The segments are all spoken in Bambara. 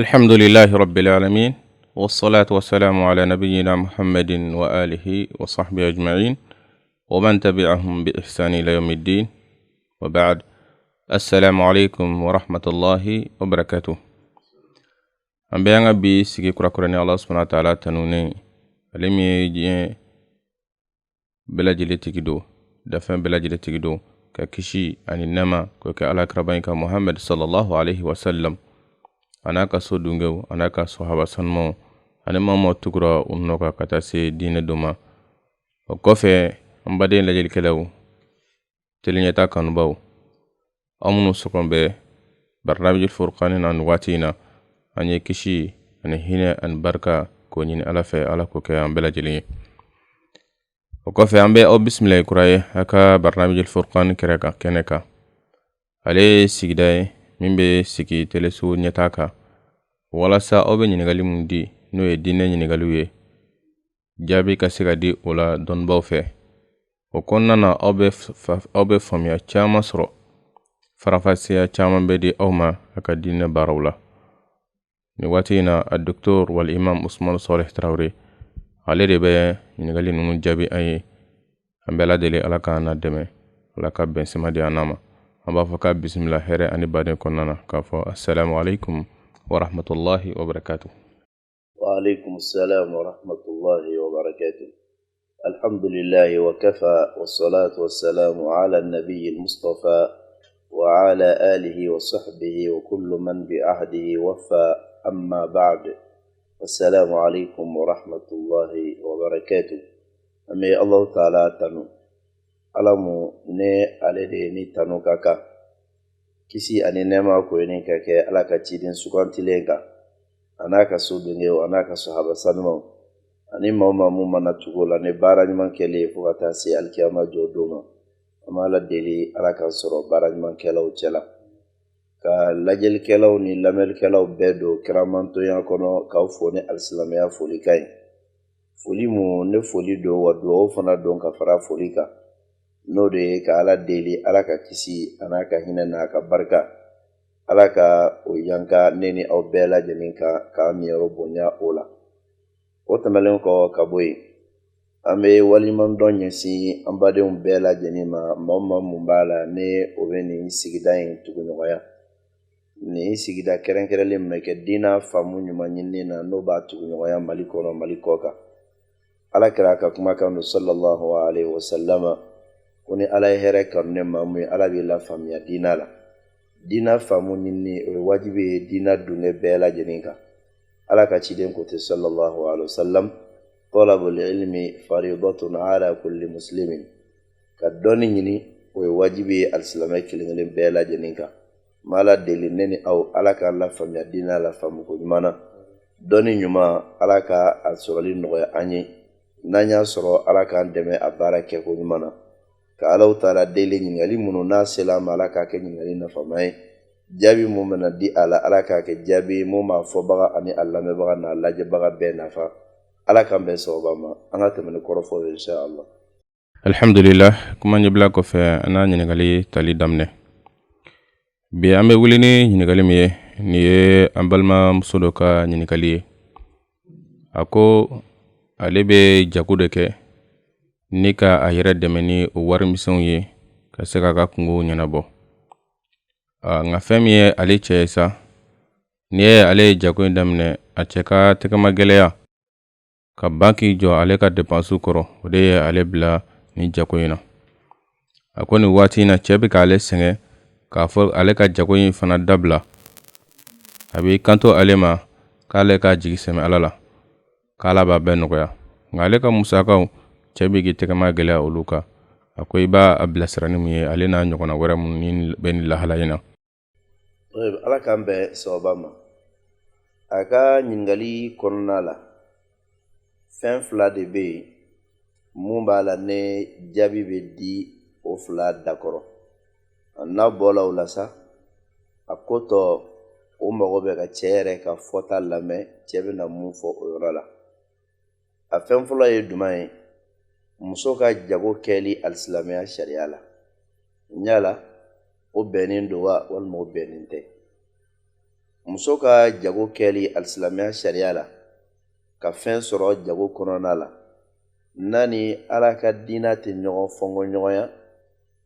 الحمد لله رب العالمين، والصلاة والسلام على نبينا محمد وآله وصحبه أجمعين ومن تبعهم بإحسان إلى يوم الدين، وبعد. السلام عليكم ورحمة الله وبركاته. أمبيانا بي سيكي كرا كراني الله سبحانه وتعالى تنوني ألمي جي بلا جلي تكدو دفن بلا جلي تكدو ككشي عن النما كوكي على كربانك محمد صلى الله عليه وسلم anaka so dungew anaka sahaba sanmo ani mamo tukura unnoka kata se dine duma o kofe ambade lajel kelaw telinyata kanubaw amunu sokombe barnamijul furqani nan watina anye kishi ani hine an barka ko nyini alafe ala ko ke ambela jeli o kofe ambe o bismillah kuraye aka barnamijul furqani kereka keneka ale sigday mimbe siki telesu nyataka walasa obe nyinigali mundi no ye dine nyinigalu ye jabi kasika di ola don bawfe o konnana obe famya chama soro farafasiya chama bedi awma aka dine barawla ni watina ad-doktor wal imam Usman Saleh Traoré ale de be nyinigali nunu jabi ay ambela dele alaka na deme alaka ben semadi anama aba faka bismillah here ani baden konnana ka fo assalamu alaikum ورحمة الله وبركاته. وعليكم السلام ورحمة الله وبركاته. الحمد لله وكفى، والصلاة والسلام على النبي المصطفى وعلى آله وصحبه وكل من بعهده وفى، أما بعد. السلام عليكم ورحمة الله وبركاته. أمي الله تعالى تنو ألمو ني ألديني تنو كاكا kisi ani nema ko yin kake alaka cidin sukantilenga anaka sudunyo anaka sahaba sanmo ani mama mu mana tugola ne barani man kele fukata si alkiyama jodoma amala deli alaka soro barani man kelaw cela ka lajel kelaw ni lamel kelaw bedo kramanto yakono ka fone alislamia foli kai foli mu ne foli do wado fana don ka fara foli ka no de ka ala deli alaka kisi anaka hina na ka barka alaka o yanka neni au bela jeninka ka miero bonya ola o tamalen ko kaboy ame waliman donye si ambade bela jenima mamma mumbala ne o beni sigidain tugunyoya ni sigida kerenkerele meke dina famu nyuma nyinina no ba tugunyoya malikono malikoka alakira ka kuma kanu sallallahu alaihi wasallama kuni ala here karne mamu ala bi la famia dina la dina famu ni wajibi dina dunge bela jeninka ala ka ciden ko te sallallahu alaihi wasallam talabul ilmi fariidatun ala kulli muslimin ka doni ni o wajibi al-islamai kilingale bela jeninka mala delineni au ala ka la famia dina la famu ko mana doni nyuma ala ka asurali noya anyi nanya soro ala ka ndeme abara ke ko mana ka alaw taala dele nyingali munu na selam ala ka ke nyingali na famay jabi mu mana di ala ka ke jabi mu ma fo baga ani alla me baga na laje baga be nafa ala kan be so bama anga temen ko rofo insha Allah. Alhamdulillah kuma nyibla ko fe ana nyingali tali damne bi ambe wulini nyingali mi ni ambalma musodoka nyingali ako alebe jakude ke nika a yɛrɛ dɛmɛ ni o wari misɛnw ye ka se ka kungo ɲɛnabɔ nka fɛn min ye ale cɛ ye sa ni ye ale ye jago in daminɛ a cɛ ka tɛgɛma gɛlɛya ka banki jɔ ale ka depansiw kɔrɔ o de ye ale bila ni jago in na a ko nin waati in na cɛ bɛ ka ale sɛgɛn k'a fɔ ale ka jago in fana dabila a bɛ kanto ale ma k'ale ka jigi sɛmɛ ala la k'ala b'a bɛɛ nɔgɔya nka ale ka musakaw cɛbi gi tegama gɛlɛya olu ka a ko i b'a bilasira ni mun ye ale n'a ɲɔgɔnna wɛrɛ mun ni bɛ ni lahala in na. Ala k'an bɛn sababa ma a ka ɲininkali kɔnɔna la fɛn fila de bɛ yen mun b'a la ne jaabi bɛ di o fila dakɔrɔ n'a bɔla o la sa a ko tɔ o mago bɛ ka cɛ yɛrɛ ka fɔta lamɛn cɛ bɛ na mun fɔ o yɔrɔ la a fɛn fɔlɔ ye jumɛn ye muso ka jago kɛli alisilamɛya sariya la ɲala o bɛnnen don wa walima o bɛnnen tɛ muso ka jago kɛli alisilamɛya sariya la ka fɛn sɔrɔ jago kɔnɔna la nani ala ka diina tɛ ɲɔgɔn fɔngɔ ɲɔgɔnya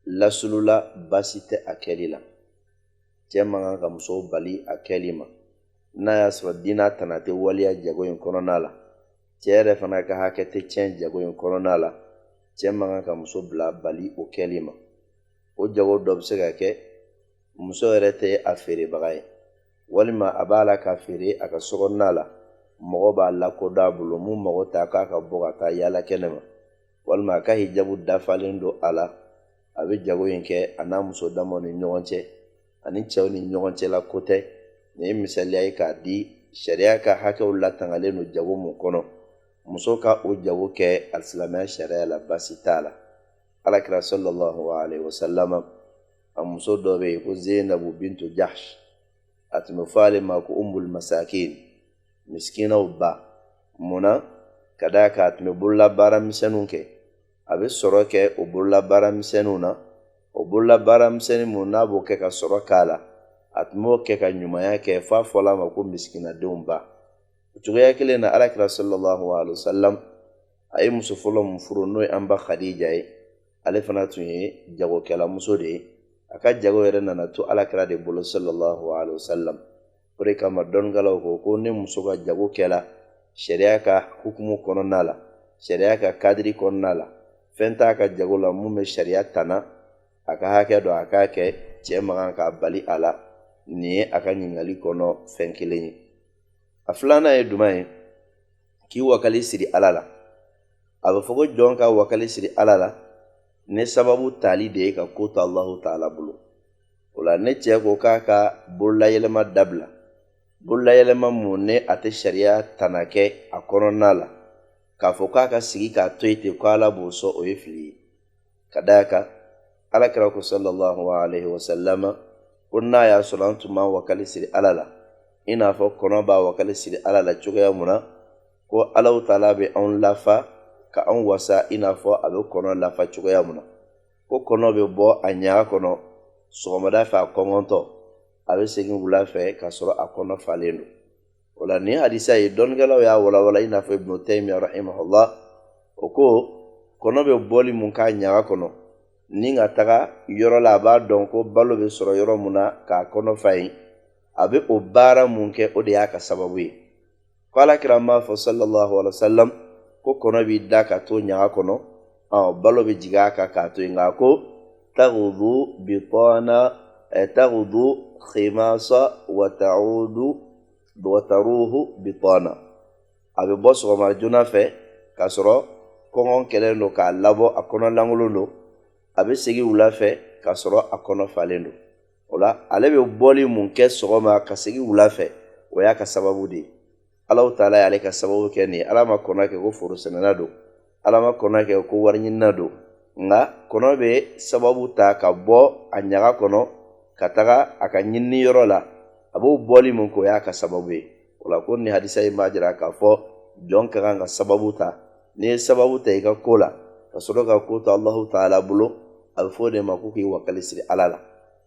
lasulula basi tɛ a kɛli la cɛ man kan ka muso bali a kɛli ma n'a y'a sɔrɔ diina tana tɛ waliya jago in kɔnɔna la cɛ yɛrɛ fana ka hakɛ tɛ tiɲɛ jago in kɔnɔna la cɛ man kan ka muso bila bali o kɛli ma o jago dɔ bɛ se ka kɛ muso yɛrɛ tɛ a feerebaga ye walima a b'a la ka feere a ka sokɔnɔna la mɔgɔ b'a lakodɔn a bolo mun mago t'a k'a ka bɔ ka taa yaala kɛnɛ ma walima a ka hijabu dafalen don a la a bɛ jago in kɛ a n'a muso damaw ni ɲɔgɔn cɛ ani cɛw ni ɲɔgɔn cɛ la ko tɛ nin ye misaliya ye k'a di sariya ka hakɛw latangalen don jago mun kɔnɔ muso ka o jago kɛ alisilamɛya sariya la basi t'a la alakira sallallahu alaihi wasallam a muso dɔ bɛ yen ko Zainabu bintu Jahsh a tun bɛ fɔ ale ma ko ummul masakin miskinaw ba munna ka d'a kan a tun bɛ bololabaara misɛnninw kɛ a bɛ sɔrɔ kɛ o bololabaara misɛnninw na o bololabaara misɛnnin mun n'a b'o kɛ ka sɔrɔ k'a la a tun b'o kɛ ka ɲumanya kɛ f'a fɔla a ma ko miskinadenw ba o cogoya kelen na alakira sallallahu alaihi wasallam a ye muso fɔlɔ mun furu n'o ye an ba Khadija ye ale fana tun ye jagokɛla muso de ye a ka jago yɛrɛ nana to alakira de bolo sallallahu alaihi wasallam o de kama dɔnnikɛlaw ko ne muso ka jago kɛla sariya ka hukumu kɔnɔna la sariya ka kadiri kɔnɔna la fɛn t'a ka jago la mun bɛ sariya tana a ka hakɛ dɔ a k'a kɛ cɛ man kan k'a bali a la nin ye a ka ɲininkali kɔnɔ fɛn kelen ye a filanan ye jumɛn ye k'i wakali siri ala la a bɛ fɔ ko jɔn ka wakali siri ala la ne sababu tali de ye ka ko to Allahu Ta'ala bolo o la ne cɛ ko k'a ka bololayɛlɛma dabila bololayɛlɛma mun ne a tɛ sariya tana kɛ a kɔnɔna la k'a fɔ k'a ka sigi k'a to yen ten ko ala b'o sɔn o ye fili ye ka d'a kan alakira ko sallallahu alaihi wasallam ko n'a y'a sɔrɔ an tun ma wakali siri ala la i n'a fɔ kɔnɔ b'a wakali siri ala la cogoya mun na ko Allahu Ta'ala bɛ anw lafa ka anw wasa i n'a fɔ a bɛ kɔnɔ lafa cogoya mun na ko kɔnɔ bɛ bɔ a ɲaga kɔnɔ sɔgɔmada fɛ a kɔngɔntɔ a bɛ segin wula fɛ k'a sɔrɔ a kɔnɔ falen don o la nin hadisa ye dɔnnikɛlaw y'a walawala i n'a fɔ Ibn Taymiyyah rahimahullah o ko kɔnɔ bɛ bɔli mun k'a ɲaga kɔnɔ ni ka taga yɔrɔ la a b'a dɔn ko balo bɛ sɔrɔ yɔrɔ mun na k'a kɔnɔ fa yen a bɛ o baara mun kɛ o de y'a ka sababu ye ko alakira m'a fɔ sallallahu alaihi wasallam ko kɔnɔ b'i da ka to ɲaga kɔnɔ balo bɛ jigin a kan k'a to yen nka ko tagudu bitana tagudu khimasa wa taruhu bitana a bɛ bɔ sɔgɔma joona fɛ k'a sɔrɔ kɔngɔ kɛlen don k'a labɔ a kɔnɔ lankolon don a bɛ segin wula fɛ k'a sɔrɔ a kɔnɔ falen don o la ale bɛ bɔli mun kɛ sɔgɔma ka segin wula fɛ o y'a ka sababu de ye Allahu Ta'ala y'ale ka sababu kɛ nin ye ala ma kɔnɔ kɛ ko forosɛnɛna don ala ma kɔnɔ kɛ ko wariɲinina don nka kɔnɔ bɛ sababu ta ka bɔ a ɲaga kɔnɔ ka taga a ka ɲinini yɔrɔ la a b'o bɔli mun kɛ o y'a ka sababu ye o la ko nin hadisa in b'a jira k'a fɔ jɔn ka kan ka sababu ta n'i ye sababu ta i ka ko la ka sɔrɔ ka ko to Allahu Ta'ala bolo a bɛ fɔ o de ma ko k'i wakali siri ala la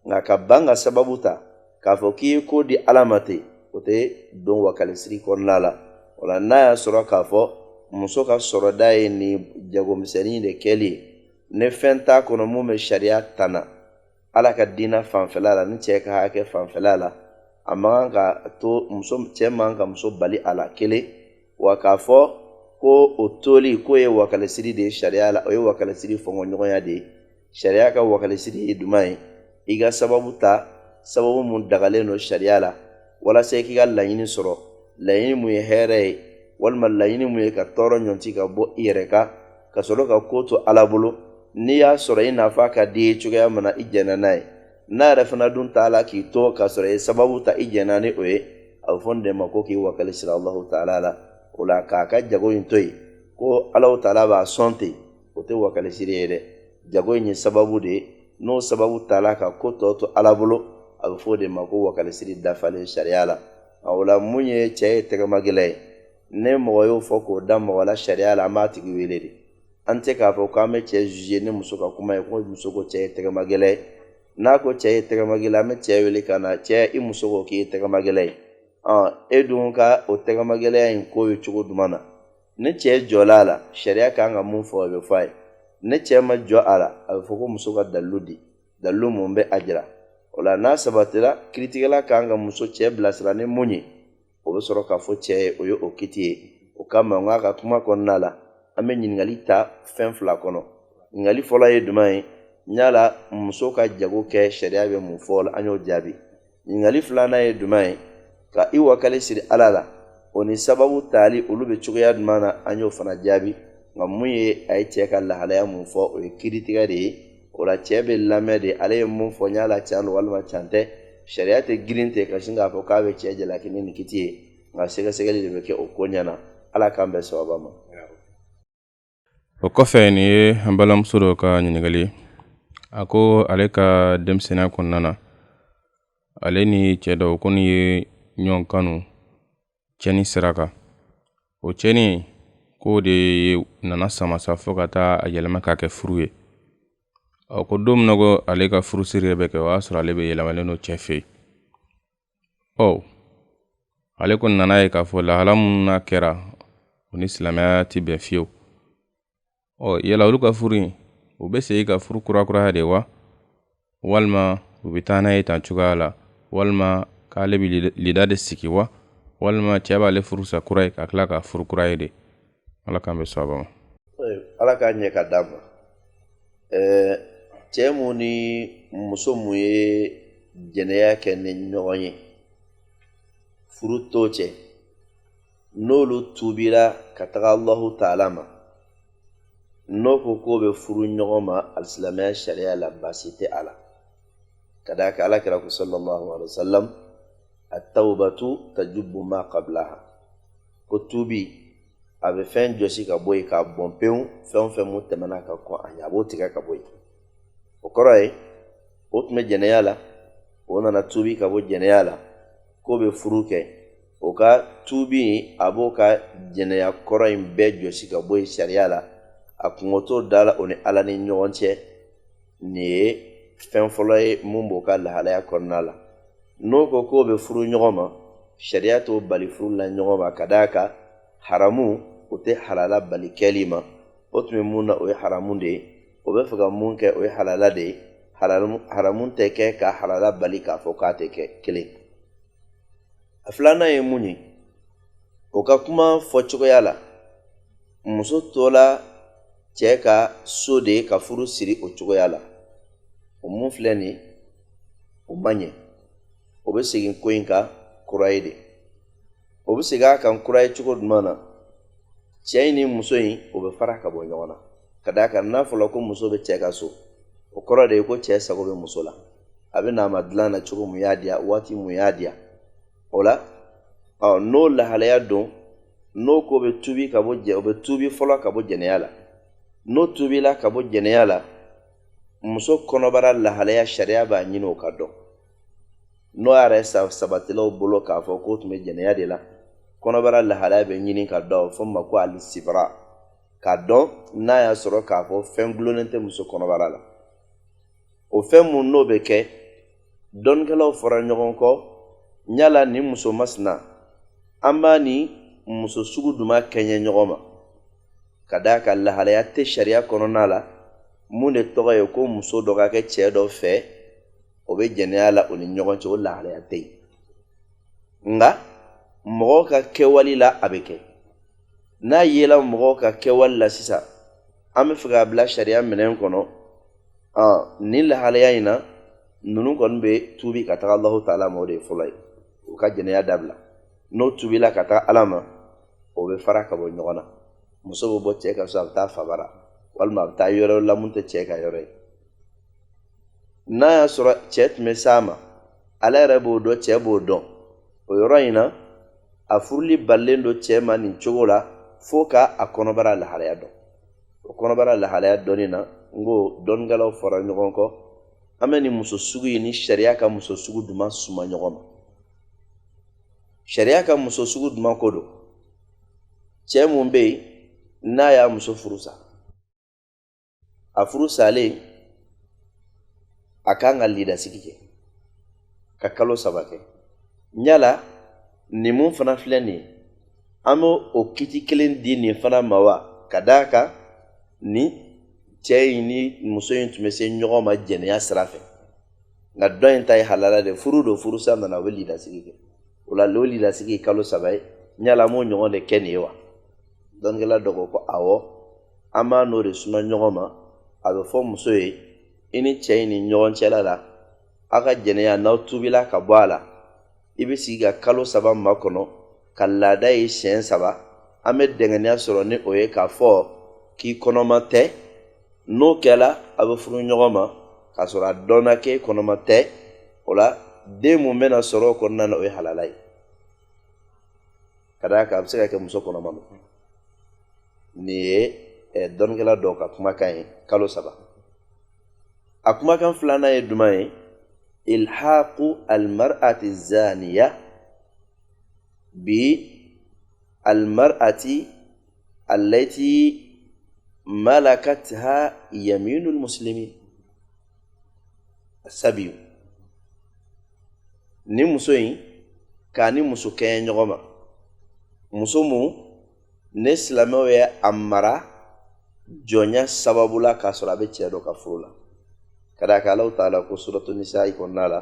nka ka ban ka sababu ta k'a fɔ k'i ye ko di ala ma ten o tɛ don wakali siri kɔnɔna la o la n'a y'a sɔrɔ k'a fɔ muso ka sɔrɔda ye nin jagomisɛnnin de kɛli ye ne fɛn t'a kɔnɔ mun bɛ sariya tana ala ka diina fanfɛla la ni cɛ ka hakɛ fanfɛla la a man kan ka to cɛ man kan ka muso bali a la kelen wa k'a fɔ ko o toli k'o ye wakali siri de ye sariya la o ye wakali siri fɔɲɔgɔnya de ye sariya ka wakali siri ye jumɛn ye i ka sababu ta sababu mun dagalen don sariya la walasa i k'i ka laɲini sɔrɔ laɲini mun ye hɛrɛ ye walima laɲini mun ye ka tɔɔrɔ ɲɔnti ka bɔ i yɛrɛ kan ka sɔrɔ ka ko to ala bolo n'i y'a sɔrɔ i n'a fɔ a ka di ye cogoya min na i jɛnna n'a ye n'a yɛrɛ fana dun t'a la k'i to ka sɔrɔ i ye sababu ta i jɛnna ni o ye a bɛ fɔ nin de ma ko k'i wakali siri Allahu Ta'ala la o la k'a ka jago in to yen ko Allahu Ta'ala b'a sɔn ten o tɛ wakali siri ye dɛ jago in ye sababu de ye n'o sababu tala ka ko tɔ to ala bolo a bɛ fɔ o de ma ko wakali siri dafalen sariya la o la mun ye cɛ ye tɛgɛmagɛlɛ ye ne mɔgɔ y'o fɔ k'o da mɔgɔ la sariya la an b'a tigi wele de an tɛ k'a fɔ k'an bɛ cɛ juge ni muso ka kuma ye ko muso ko cɛ ye tɛgɛmagɛlɛ ye n'a ko cɛ ye tɛgɛmagɛlɛ an bɛ cɛ wele ka na cɛ i muso ko k'i ye tɛgɛmagɛlɛ ye e dun ka o tɛgɛmagɛlɛya in ko ye cogo duman na ni cɛ jɔla a la sariya kan ka mun fɔ a bɛ fɔ a ye ni cɛ ma jɔ a la a bɛ fɔ ko muso ka dalilu di dalilu mun bɛ a jira o la n'a sabatira kiritigɛla kan ka muso cɛ bilasira ni mun ye o bɛ sɔrɔ k'a fɔ cɛ ye o ye o kiti ye o kama n k'a ka kuma kɔnɔna la an bɛ ɲininkali ta fɛn fila kɔnɔ ɲininkali fɔlɔ ye jumɛn ye yala muso ka jago kɛ sariya bɛ mun fɔ o la an y'o jaabi ɲininkali filanan ye jumɛn ye ka i wakali siri ala la o ni sababu tali olu bɛ cogoya jumɛn na an y'o fana jaabi nka mun ye a ye cɛ ka lahalaya mun fɔ o ye kiritigɛ de ye o la cɛ bɛ lamɛn de ale ye mun fɔ yala can don walima can tɛ sariya tɛ girin ten ka sin k'a fɔ k'a bɛ cɛ jalaki ni kiti ye nka sɛgɛsɛgɛli de bɛ kɛ o ko ɲɛna ala k'an bɛn sababa ma. o kɔfɛ nin ye an balimamuso dɔ ka ɲininkali a ko ale ka denmisɛnniya kɔnɔna na ale ni cɛ dɔw ko ni ye ɲɔgɔn kanu cɛni sira kan o cɛni ko de nana samasa fo ka taa a yɛlɛma k'a kɛ furu ye ko don min ko ale ka furusiri bɛ kɛ o y'a sɔrɔ ale bɛ yɛlɛmalen don cɛ fɛ yen ale ko nana ye k'a fɔ lahala mun n'a kɛra o ni silamɛya ti bɛn fiyewu yala olu ka furu in u bɛ segin ka furu kurakuraya de wa walima u bɛ taa n'a ye tan cogoya la walima k'ale bɛ lida de sigi wa walima cɛ b'ale furusa kura ye ka tila ka furu kura ye de ala k'an bɛ sababa ma. ala k'a ɲɛ ka d'a ma cɛ mun ni muso mun ye jɛnɛya kɛ ni ɲɔgɔn ye furu t'o cɛ n'olu tubira ka taga Allahu Taala ma n'o ko k'o bɛ furu ɲɔgɔn ma alisilamɛya sariya la baasi tɛ a la ka d'a kan alakira ko sallallahu alaihi wa sallam at-tawbatu tajubbu ma qablaha ko tubi a bɛ fɛn jɔsi ka bɔ yen k'a bɔn pewu fɛn o fɛn mun tɛmɛna ka kɔn a ɲɛ a b'o tigɛ ka bɔ yen o kɔrɔ ye o tun bɛ jɛnɛya la o nana tubi ka bɔ jɛnɛya la k'o bɛ furu kɛ o ka tubi a b'o ka jɛnɛya kɔrɔ in bɛɛ jɔsi ka bɔ yen sariya la a kungotɔ da la o ni ala ni ɲɔgɔn cɛ nin ye fɛn fɔlɔ ye mun b'o ka lahalaya kɔnɔna la n'o ko k'o bɛ furu ɲɔgɔn ma sariya t'o bali furu la ɲɔgɔn ma ka d'a kan haramu o tɛ halala bali kɛli ma o tun bɛ mun na o ye haramu de ye o bɛ fɛ ka mun kɛ o ye halala de ye haramu tɛ kɛ ka halala bali k'a fɔ k'a tɛ kɛ kelen a filanan ye mun ye o ka kuma fɔ cogoya la muso tola cɛ ka so de ka furu siri o cogoya la o mun filɛ nin o man ɲɛ o bɛ segin ko in kan kura ye de o bɛ segin a kan kura ye cogo jumɛn na cɛ in ni muso in o bɛ fara ka bɔ ɲɔgɔn na ka d'a kan n'a fɔra ko muso bɛ cɛ ka so o kɔrɔ de ye ko cɛ sago bɛ muso la a bɛ n'a ma dilan na cogo mun y'a diya waati mun y'a diya o la n'o lahalaya don n'o ko bɛ tubi ka bɔ o bɛ tubi fɔlɔ ka bɔ jɛnɛya la n'o tubila ka bɔ jɛnɛya la muso kɔnɔbara lahalaya sariya b'a ɲini o ka dɔn n'o yɛrɛ sabatilaw bolo k'a fɔ k'o tun bɛ jɛnɛya de la kɔnɔbara lahalaya bɛ ɲini ka dɔn fɔ ma ko alisibara k'a dɔn n'a y'a sɔrɔ k'a fɔ fɛn gulonnen tɛ muso kɔnɔbara la o fɛn mun n'o bɛ kɛ dɔnnikɛlaw fɔra ɲɔgɔn kɔ yala ni muso masina an b'a ni muso sugu duman kɛɲɛ ɲɔgɔn ma ka d'a kan lahalaya tɛ sariya kɔnɔna la mun de tɔgɔ ye ko muso dɔ ka kɛ cɛ dɔ fɛ o bɛ jɛnɛya la o ni ɲɔgɔn cɛ o lahalaya tɛ yen nka mɔgɔw ka kɛwale la a bɛ kɛ n'a yela mɔgɔw ka kɛwale la sisan an bɛ fɛ k'a bila sariya minɛn kɔnɔ nin lahalaya in na ninnu kɔni bɛ tubi ka taga Allahu Taala ma o de ye fɔlɔ ye u ka jɛnɛya dabila n'o tubila ka taga ala ma o bɛ fara ka bɔ ɲɔgɔn na muso bɛ bɔ cɛ ka so a bɛ taa fabara walima a bɛ taa yɔrɔ la mun tɛ cɛ ka yɔrɔ ye n'a y'a sɔrɔ cɛ tun bɛ s'a ma ala yɛrɛ b'o dɔn cɛ b'o dɔn o yɔrɔ in na a furuli balilen don cɛ ma nin cogo la fo ka a kɔnɔbara lahalaya dɔn o kɔnɔbara lahalaya dɔnni na n ko dɔnnikɛlaw fɔra ɲɔgɔn kɔ an bɛ nin muso sugu in ni sariya ka muso sugu duman suma ɲɔgɔn ma sariya ka muso sugu duman ko don cɛ mun bɛ yen n'a y'a muso furusa a furu salen a kan ka lidasigi kɛ ka kalo 3 kɛ yala ni mun fana filɛ nin an bɛ o kiti kelen di nin fana ma wa ka d'a kan ni cɛ in ni muso in tun bɛ se ɲɔgɔn ma jɛnɛya sira fɛ nka dɔ in ta ye halala de furu don furusa nana u bɛ lidasigi kɛ o la o lidasigi ye kalo 3 ye ɲala an b'o ɲɔgɔn de kɛ nin ye wa dɔnnikɛla dɔ ko awɔ an b'a n'o de suma ɲɔgɔn ma a bɛ fɔ muso ye i ni cɛ in ni ɲɔgɔn cɛla la aw ka jɛnɛya n'aw tubila ka bɔ a la i bɛ sigi ka kalo 3 makɔnɔ ka laada ye siɲɛ 3 an bɛ dɛngɛniya sɔrɔ ni o ye k'a fɔ k'i kɔnɔma tɛ n'o kɛla a bɛ furu ɲɔgɔn ma k'a sɔrɔ a dɔnna k'e kɔnɔma tɛ o la den mun bɛna sɔrɔ o kɔnɔna na o ye halala ye ka d'a kan a bɛ se ka kɛ muso kɔnɔma don nin ye dɔnnikɛla dɔw ka kumakan ye kalo 3 a kumakan filanan ye jumɛn ye ilhaqu almar'ati zaniya bi almar'ati allati malakatha yaminul muslimin sabiyu ni muso in k'a ni muso kɛɲɛ ɲɔgɔn ma muso mun ne silamɛw ye a mara jɔnya sababu la k'a sɔrɔ a bɛ cɛ dɔ ka furu la ka d'a kan Alahu taala ko suratu nisa'i kɔnɔna la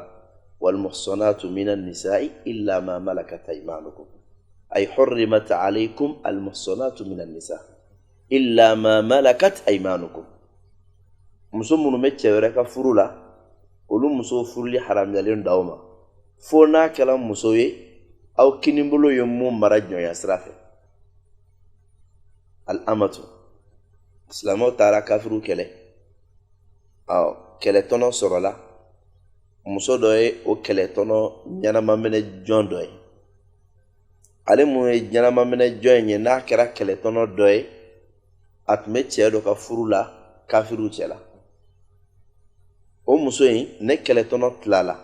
wal muhsanatu minan nisa'i illa ma malakat aymanukum ay hurrimat alaykum al muhsanatu minan nisa illa ma malakat aymanukum muso minnu bɛ cɛ wɛrɛ ka furu la olu muso furuli haramuyalen d'aw ma fo n'a kɛra muso ye aw kinibolo ye mun mara jɔnya sira fɛ al amatu silamɛw taara kafiru kɛlɛ kɛlɛtɔnɔ sɔrɔla muso dɔ ye o kɛlɛtɔnɔ ɲɛnamaminɛ jɔn dɔ ye ale mun ye ɲɛnamaminɛ jɔn in ye n'a kɛra kɛlɛtɔnɔ dɔ ye a tun bɛ cɛ dɔ ka furu la kafiru cɛ la o muso in ne kɛlɛtɔnɔ tilala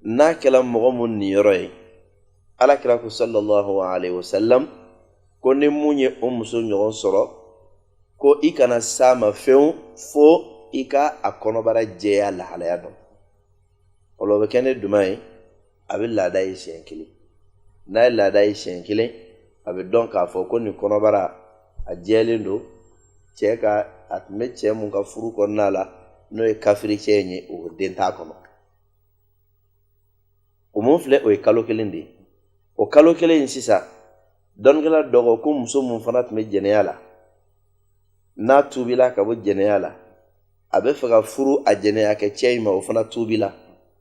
n'a kɛra mɔgɔ mun niyɔrɔ ye alakira ko sallallahu alaihi wasallam ko ni mun ye o muso ɲɔgɔn sɔrɔ ko i kana s'a ma fewu fo i ka a kɔnɔbara jɛya lahalaya dɔn o la o bɛ kɛ ne duman ye a bɛ laada ye siɲɛ 1 n'a ye laada ye siɲɛ 1 a bɛ dɔn k'a fɔ ko nin kɔnɔbara a jɛlen don cɛ ka a tun bɛ cɛ mun ka furu kɔnɔna la n'o ye kafiri cɛ in ye o den t'a kɔnɔ o mun filɛ o ye kalo 1 de ye o kalo 1 in sisan dɔnnikɛla dɔ ko ko muso mun fana tun bɛ jɛnɛya la n'a tubila ka bɔ jɛnɛya la a bɛ fɛ ka furu a jɛnɛya kɛ cɛ in ma o fana tubila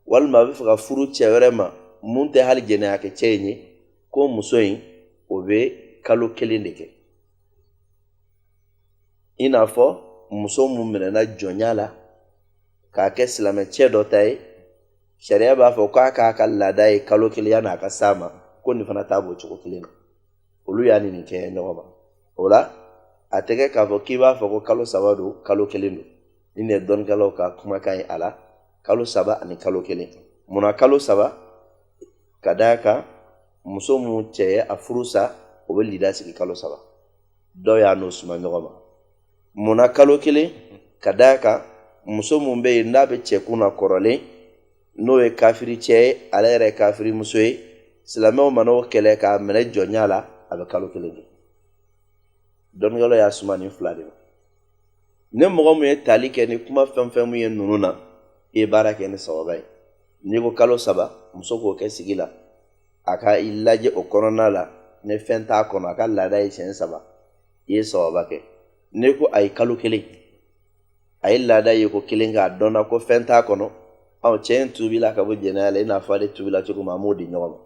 walima a bɛ fɛ ka furu cɛ wɛrɛ ma mun tɛ hali jɛnɛya kɛ cɛ in ye ko muso in o bɛ kalo 1 de kɛ i n'a fɔ muso mun minɛna jɔnya la k'a kɛ silamɛ cɛ dɔ ta ye sariya b'a fɔ k'a k'a ka laada ye kalo 1 yanni a ka s'a ma ko nin fana t'a b'o cogo 1 na olu y'a nin kɛ ɲɔgɔn ma o la a tɛ kɛ k'a fɔ k'i b'a fɔ ko kalo 3 don kalo 1 don ni ne dɔnnikɛlaw ka kumakan ye a la kalo 3 ani kalo 1 munna kalo 3 ka d'a kan muso mun cɛ ye a furu sa o bɛ lida sigi kalo 3 dɔw y'a n'o suma ɲɔgɔn ma munna kalo 1 ka d'a kan muso mun bɛ yen n'a bɛ cɛkun na kɔrɔlen n'o ye kafiri cɛ ye ale yɛrɛ ye kafiri muso ye silamɛw ma n'o kɛlɛ k'a minɛ jɔnya la a bɛ kalo 1 kɛ dɔnnikɛlaw y'a suma nin 2 de ma ne mɔgɔ mun ye tali kɛ ni kuma fɛn fɛn mun ye ninnu na i ye baara kɛ ni sababa ye n'i ko kalo 3 muso k'o kɛ sigi la a ka i lajɛ o kɔnɔna la ni fɛn t'a kɔnɔ a ka laada ye siɲɛ 3 i ye sababa kɛ n'i ko a ye kalo 1 a ye laada ye ko 1 k'a dɔnna ko fɛn t'a kɔnɔ cɛ in tubila ka bɔ jɛnɛya la i n'a fɔ ale tubila cogo min an b'o di ɲɔgɔn ma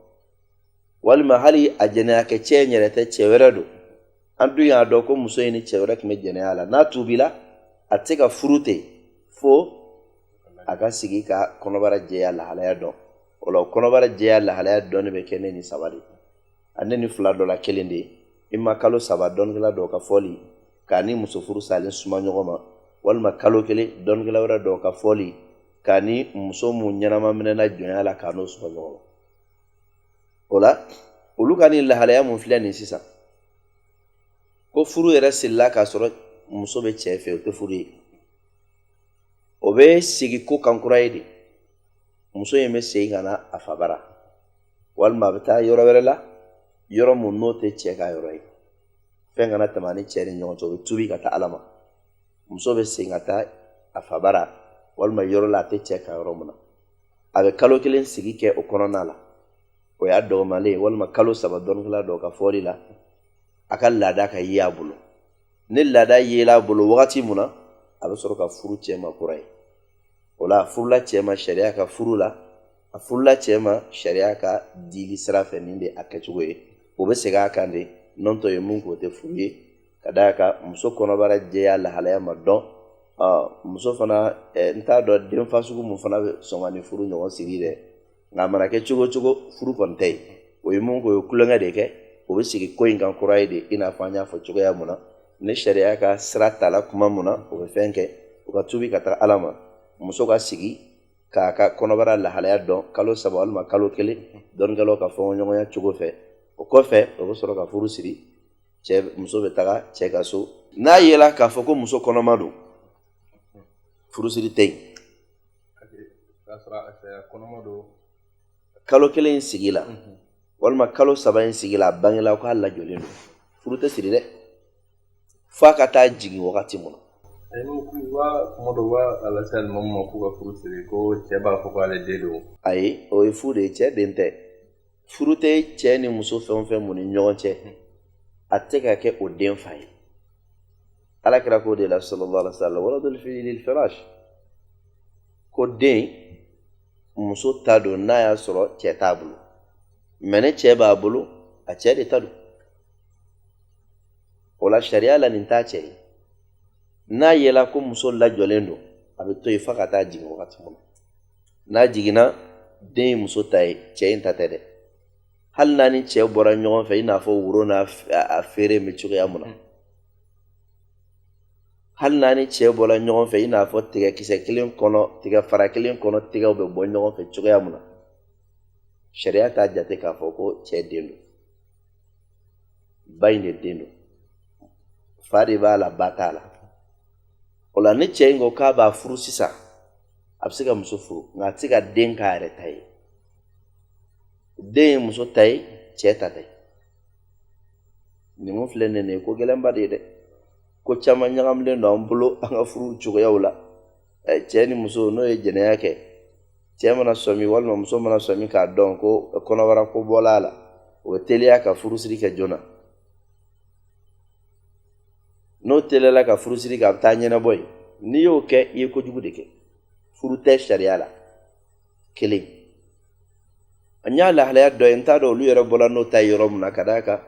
walima hali a jɛnɛya kɛ cɛ in yɛrɛ tɛ cɛ wɛrɛ don an dun y'a dɔn ko muso in ni cɛ wɛrɛ tun bɛ jɛnɛya la n'a tubila a tɛ se ka furu ten fo a ka sigi ka kɔnɔbara jɛya lahalaya dɔn o la kɔnɔbara jɛya lahalaya dɔn de bɛ kɛ ne ni 3 de a ne ni 2 dɔ la 1 de ye i ma kalo 3 dɔnnikɛla dɔw ka fɔli k'a ni muso furu salen suma ɲɔgɔn ma walima kalo 1 dɔnnikɛla wɛrɛ dɔw ka fɔli k'a ni muso mun ɲɛnama minɛna jɔnya la k'a n'o suma ɲɔgɔn ma o la olu ka nin lahalaya mun filɛ nin sisan ko furu yɛrɛ sirila k'a sɔrɔ muso bɛ cɛ fɛ o tɛ furu ye o bɛ sigi ko kan kura ye de muso in bɛ segin ka na a fa bara walma bɛ taa yɔrɔ wɛrɛ la yɔrɔ mun n'o tɛ cɛ ka yɔrɔ ye fɛn kana tɛmɛ ani cɛ ni ɲɔgɔn cɛ o bɛ tuubi ka taa ala ma muso bɛ segin ka taa a fabara walima yɔrɔ la a tɛ cɛ ka yɔrɔ mun na a bɛ kalo 1 sigi kɛ o kɔnɔna la o y'a dɔgɔmalen ye walima kalo 3 dɔnnikɛla dɔw ka fɔli la a ka laada ka ye a bolo ni laada yela a bolo wagati mun na a bɛ sɔrɔ ka furu cɛ ma kura ye o la furula cɛ ma sariya ka furu la a furula cɛ ma sariya ka dili sira fɛ nin de a kɛcogo ye o bɛ segin a kan de nɔntɔ ye mun k'o tɛ furu ye ka d'a kan muso kɔnɔbara jɛya lahalaya ma dɔn muso fana n t'a dɔn den fasugu mun fana bɛ sɔn ka ni furu ɲɔgɔn sigi dɛ nka a mana kɛ cogo cogo furu kɔni tɛ yen o ye mun k'o ye kulonkɛ de kɛ o bɛ sigi ko in kan kura ye de i n'a fɔ an y'a fɔ cogoya mun na ni sariya ka sira tala kuma mun na o bɛ fɛn kɛ o ka tubi ka taa ala ma muso ka sigi k'a ka kɔnɔbara lahalaya dɔn kalo 3 walima kalo 1 dɔnnikɛlaw ka fɔn ɲɔgɔnya cogo fɛ o kɔfɛ o bɛ sɔrɔ ka furu siri muso bɛ taga cɛ ka so n'a yela k'a fɔ ko muso kɔnɔma don furusiri tɛ yen kalo 1 in sigi la walima kalo 3 in sigi la a bangela k'a lajɔlen don furu tɛ siri dɛ f'a ka taa jigin wagati mun na ayi o ye fu de ye cɛ den tɛ furu tɛ cɛ ni muso fɛn o fɛn mun ni ɲɔgɔn cɛ a tɛ ka kɛ o den fa ye alakira ko de la sallallahu alaihi wasallam waladul fi lil firash ko den muso ta don n'a y'a sɔrɔ cɛ t'a bolo mais ne cɛ b'a bolo a cɛ de ta don o la sariya la nin t'a cɛ ye n'a yela ko muso lajɔlen don a bɛ to yen f'a ka taa jigin wagati mun na n'a jiginna den ye muso ta ye cɛ in ta tɛ dɛ hali n'a ni cɛ bɔra ɲɔgɔn fɛ i n'a fɔ woro n'a feere bɛ cogoya mun na hali n'a ni cɛ bɔra ɲɔgɔn fɛ i n'a fɔ tigɛkisɛ kelen kɔnɔ tigɛ fara kelen kɔnɔ tigɛw bɛ bɔ ɲɔgɔn fɛ cogoya mun na sariya t'a jate k'a fɔ ko cɛ den don ba in de den don fa de b'a la ba t'a la o la ni cɛ in ko k'a b'a furu sisan a bɛ se ka muso furu nka a tɛ se ka den k'a yɛrɛ ta ye den ye muso ta ye cɛ ta tɛ nin filɛ nin ye ko gɛlɛnba de ye dɛ ko caman ɲagaminen don an bolo an ka furu cogoyaw la cɛ ni muso n'o ye jɛnɛya kɛ cɛ mana sɔmi walima muso mana sɔmi k'a dɔn ko kɔnɔbara ko bɔla a la o bɛ teliya ka furusiri kɛ joona n'o teliyala ka furusiri kɛ a bɛ taa ɲɛnabɔ yen n'i y'o kɛ i ye kojugu de kɛ furu tɛ sariya la kelen an y'a lahalaya dɔ ye n t'a dɔn olu yɛrɛ bɔla n'o ta ye yɔrɔ min na ka d'a kan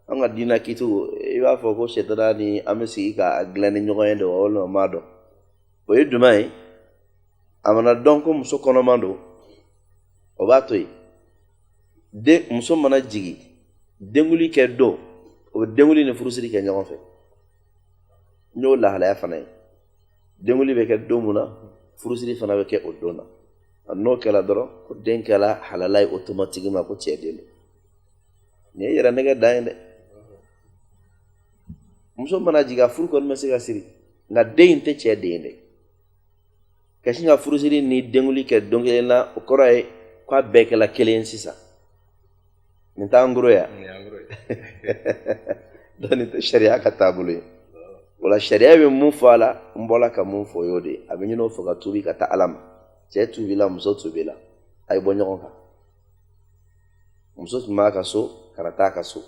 an ka diinɛ kitiw i b'a fɔ ko sɛtana ni an bɛ sigi ka dilan ni ɲɔgɔn ye de walima n m'a dɔn o ye jumɛn ye a mana dɔn ko muso kɔnɔma don o b'a to yen muso mana jigin denguli kɛ don o bɛ denguli ni furusiri kɛ ɲɔgɔn fɛ n y'o lahalaya fana ye denguli bɛ kɛ don mun na furusiri fana bɛ kɛ o don na n'o kɛla dɔrɔn ko den kɛla halala ye automatiquement ko cɛ den don nin ye yɛrɛ nɛgɛ dan ye dɛ muso mana jigin a furu kɔni bɛ se ka siri nka den in tɛ cɛ den ye dɛ ka sin ka furusiri ni denguli kɛ don kelen na o kɔrɔ ye k'a bɛɛ kɛla kelen sisan nin t'an goro ya donc nin tɛ sariya ka taabolo ye o la sariya bɛ mun fɔ a la n bɔra ka mun fɔ y'o de ye a bɛ ɲini o fɛ ka tuubi ka taa ala ma cɛ tuubila muso tuubila a ye bɔ ɲɔgɔn kan muso tun b'a ka so kana taa a ka so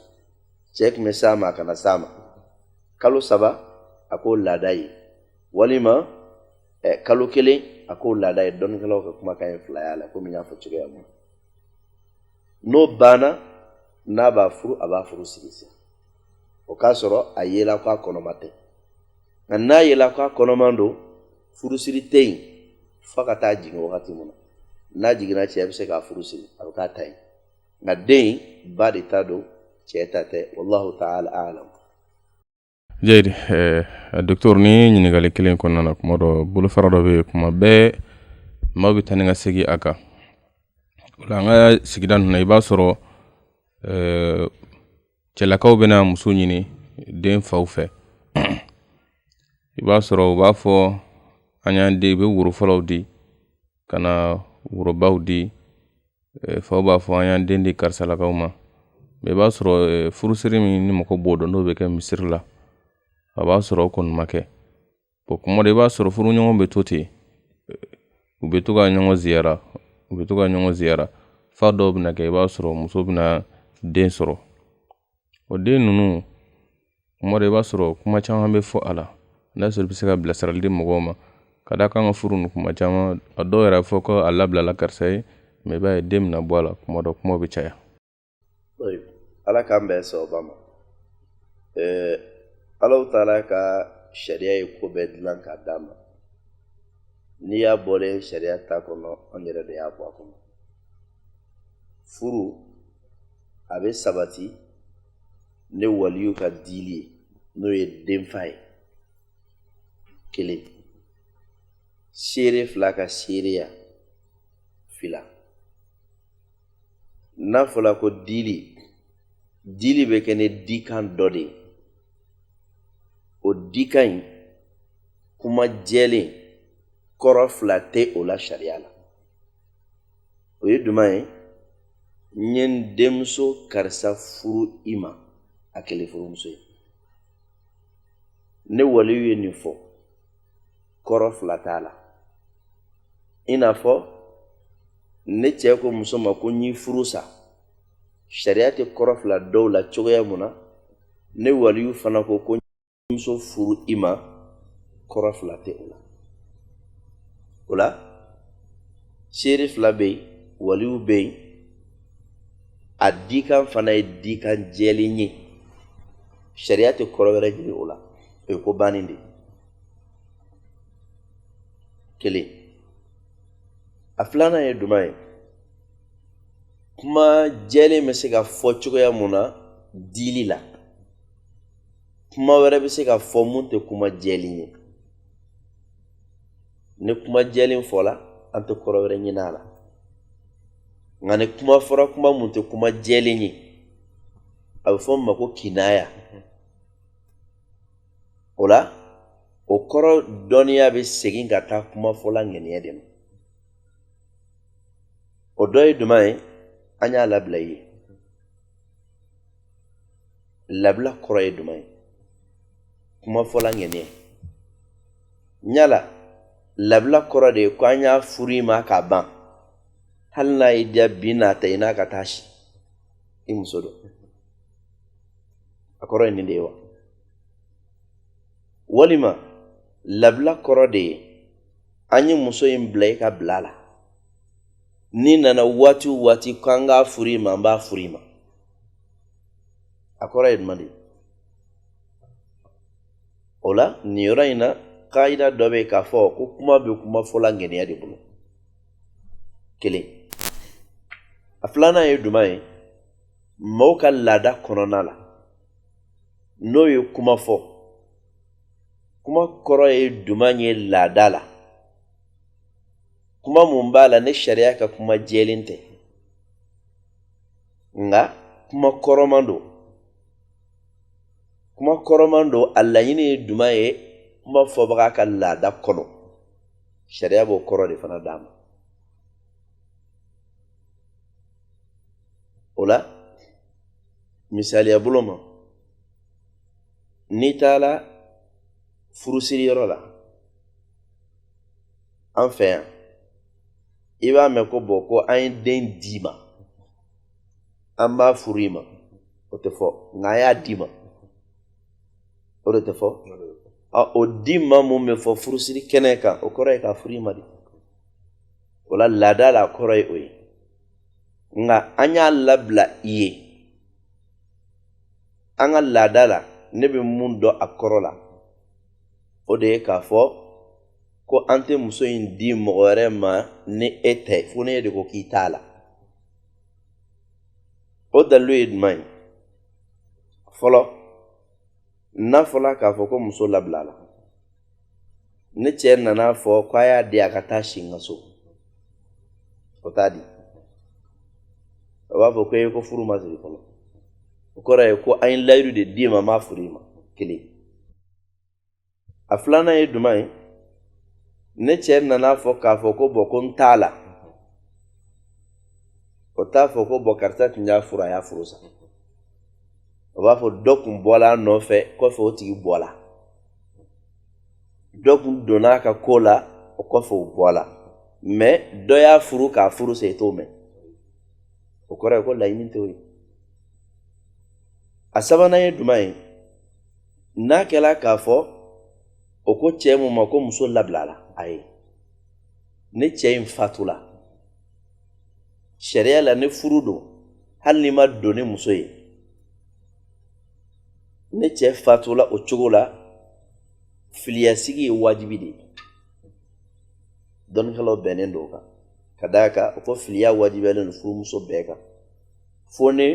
cɛ tun bɛ s'a ma a kana s'a ma kalo 3 a k'o laada ye walima kalo 1 a k'o laada ye dɔnnikɛlaw ka kumakan ye 2 y'a la komi n y'a fɔ cogoya min na n'o banna n'a b'a furu a b'a furu sigi sisan o k'a sɔrɔ a yela k'a kɔnɔma tɛ nka n'a yela k'a kɔnɔma don furusiri tɛ yen f'a ka taa jigin wagati min na n'a jiginna cɛ bɛ se k'a furu siri a bɛ k'a ta ye nka den ba de ta don cɛ ta tɛ wallahu ta'ala a'lam. jeydi docteur ni ɲininkali kelen kɔnɔna na kuma dɔ bolofara dɔ bɛ kuma bɛɛ maaw bɛ taa ni ka segin a kan o la an ka sigida ninnu na i b'a sɔrɔ cɛlakaw bɛna muso ɲini den faw fɛ i b'a sɔrɔ u b'a fɔ an y'an den u bɛ woro fɔlɔw di ka na worobaw di faw b'a fɔ an y'an den di karisalakaw ma mais i b'a sɔrɔ furusiri min ni mɔgɔ b'o dɔn n'o bɛ kɛ misiri la a b'a sɔrɔ o kɔni ma kɛ kuma dɔ i b'a sɔrɔ furuɲɔgɔn bɛ to ten u bɛ to ka ɲɔgɔn ziyara fa dɔw bɛna kɛ i b'a sɔrɔ muso bɛna den sɔrɔ o den ninnu kuma dɔ i b'a sɔrɔ kuma caman bɛ fɔ a la n'a sɔrɔ i bɛ se ka bilasirali di mɔgɔw ma ka da kan ka furu ni kuma caman a dɔw yɛrɛ fɔ ko a labilala karisa ye mais i b'a ye den bɛna bɔ a la kuma dɔ kuma bɛ caya. ala k'an bɛn sababa ma alaw taala ka sariya ye ko bɛɛ dilan k'a d'a ma n'i y'a bɔlen sariya ta kɔnɔ an yɛrɛ de y'a bɔ a kɔnɔ furu a bɛ sabati ne waliyu ka dili ye n'o ye denfa ye kelen seere fila ka seereya fila n'a fɔla ko dili bɛ kɛ ni dikan dɔ de ye o dikan in kuma jɛlen kɔrɔ fila tɛ o la sariya la o ye jumɛn ye n ye n denmuso karisa furu i ma a kelen furumuso ye ne waliyu ye nin fɔ kɔrɔ fila t'a la i n'a fɔ ne cɛ ko muso ma ko n y'i furu sa sariya tɛ kɔrɔ fila dɔw la cogoya mun na ne waliyu fana ko n muso furu i ma kɔrɔ fila tɛ o la seere fila bɛ yen waliyu bɛ yen a dikan fana ye dikan jɛlen ye sariya tɛ kɔrɔ wɛrɛ jiri o la o ye ko bannen de kelen a filanan ye jumɛn ye kuma jɛlen bɛ se ka fɔ cogoya mun na dili la kuma wɛrɛ bɛ se ka fɔ mun tɛ kuma jɛlen ye ni kuma jɛlen fɔla an tɛ kɔrɔ wɛrɛ ɲini a la nka ni kuma fɔra kuma mun tɛ kuma jɛlen ye a bɛ fɔ min ma ko kinaya o la o kɔrɔ dɔnniya bɛ segin ka taa kuma fɔla ŋɛniɲɛ de ma o dɔ ye jumɛn ye an y'a labila i ye labila kɔrɔ ye jumɛn ye kuma fɔla ŋɛniɲɛ ɲala labila kɔrɔ de ye ko an y'a furu i ma k'a ban hali n'a y'i diya bi n'a ta i n'a ka taa si i muso don a kɔrɔ ye nin de ye wa walima labila kɔrɔ de ye an ye muso in bila i ka bila la ni nana waati o waati ko an k'a furu i ma an b'a furu i ma a kɔrɔ ye jumɛn de ye o la nin yɔrɔ in na kaida dɔ bɛ yen k'a fɔ ko kuma bɛ kuma fɔla ŋɛniɲɛ de bolo kelen a filanan ye jumɛn ye maaw ka laada kɔnɔna la n'o ye kuma fɔ kuma kɔrɔ ye jumɛn ye laada la kuma mun b'a la ne sariya ka kuma jɛlen tɛ nka kuma kɔrɔman don a laɲini ye jumɛn ye kuma fɔbaga ka laada kɔnɔ sariya b'o kɔrɔ de fana d'a ma o la misaliya bolo ma n'i taara furusiri yɔrɔ la an fɛ yan i b'a mɛn ko bɔn ko an ye den d'i ma an b'a furu i ma o tɛ fɔ nka an y'a d'i ma o de tɛ fɔ o di ma mun bɛ fɔ furusiri kɛnɛ kan o kɔrɔ ye k'a furu i ma de o la laada la kɔrɔ ye o ye nka an y'a labila i ye an ka laada la ne bɛ mun dɔn a kɔrɔ la o de ye k'a fɔ ko an tɛ muso in di mɔgɔ wɛrɛ ma ni e tɛ fo ne de ko k'i t'a la o dalilu ye jumɛn ye fɔlɔ n'a fɔla k'a fɔ ko muso labila la ne cɛ nana fɔ ko a y'a di a ka taa si n ka so o t'a di a b'a fɔ ko e ko furu ma siri fɔlɔ o kɔrɔ ye ko an ye layidu de d'i ma n b'a furu i ma kelen a filanan ye jumɛn ye ne cɛ nana fɔ k'a fɔ ko bɔn ko n t'a la o t'a fɔ ko bɔ karisa tun y'a furu a y'a furu sa o b'a fɔ dɔ kun bɔla a nɔfɛ kɔfɛ o tigi bɔla dɔ kun donna a ka ko la o kɔfɛ o bɔla mais dɔ y'a furu k'a furu sa i t'o mɛn o kɔrɔ ye ko laɲini t'o ye a sabanan ye jumɛn ye n'a kɛla k'a fɔ o ko cɛ mun ma ko muso labilala ayi ne cɛ in fatula sariya la ne furu don hali ni ma don ni muso ye ne cɛ fatula o cogo la filiyasigi ye wajibi de ye dɔnnikɛlaw bɛnnen don o kan ka d'a kan o ko filiya wajibiyalen don furumuso bɛɛ kan fo ni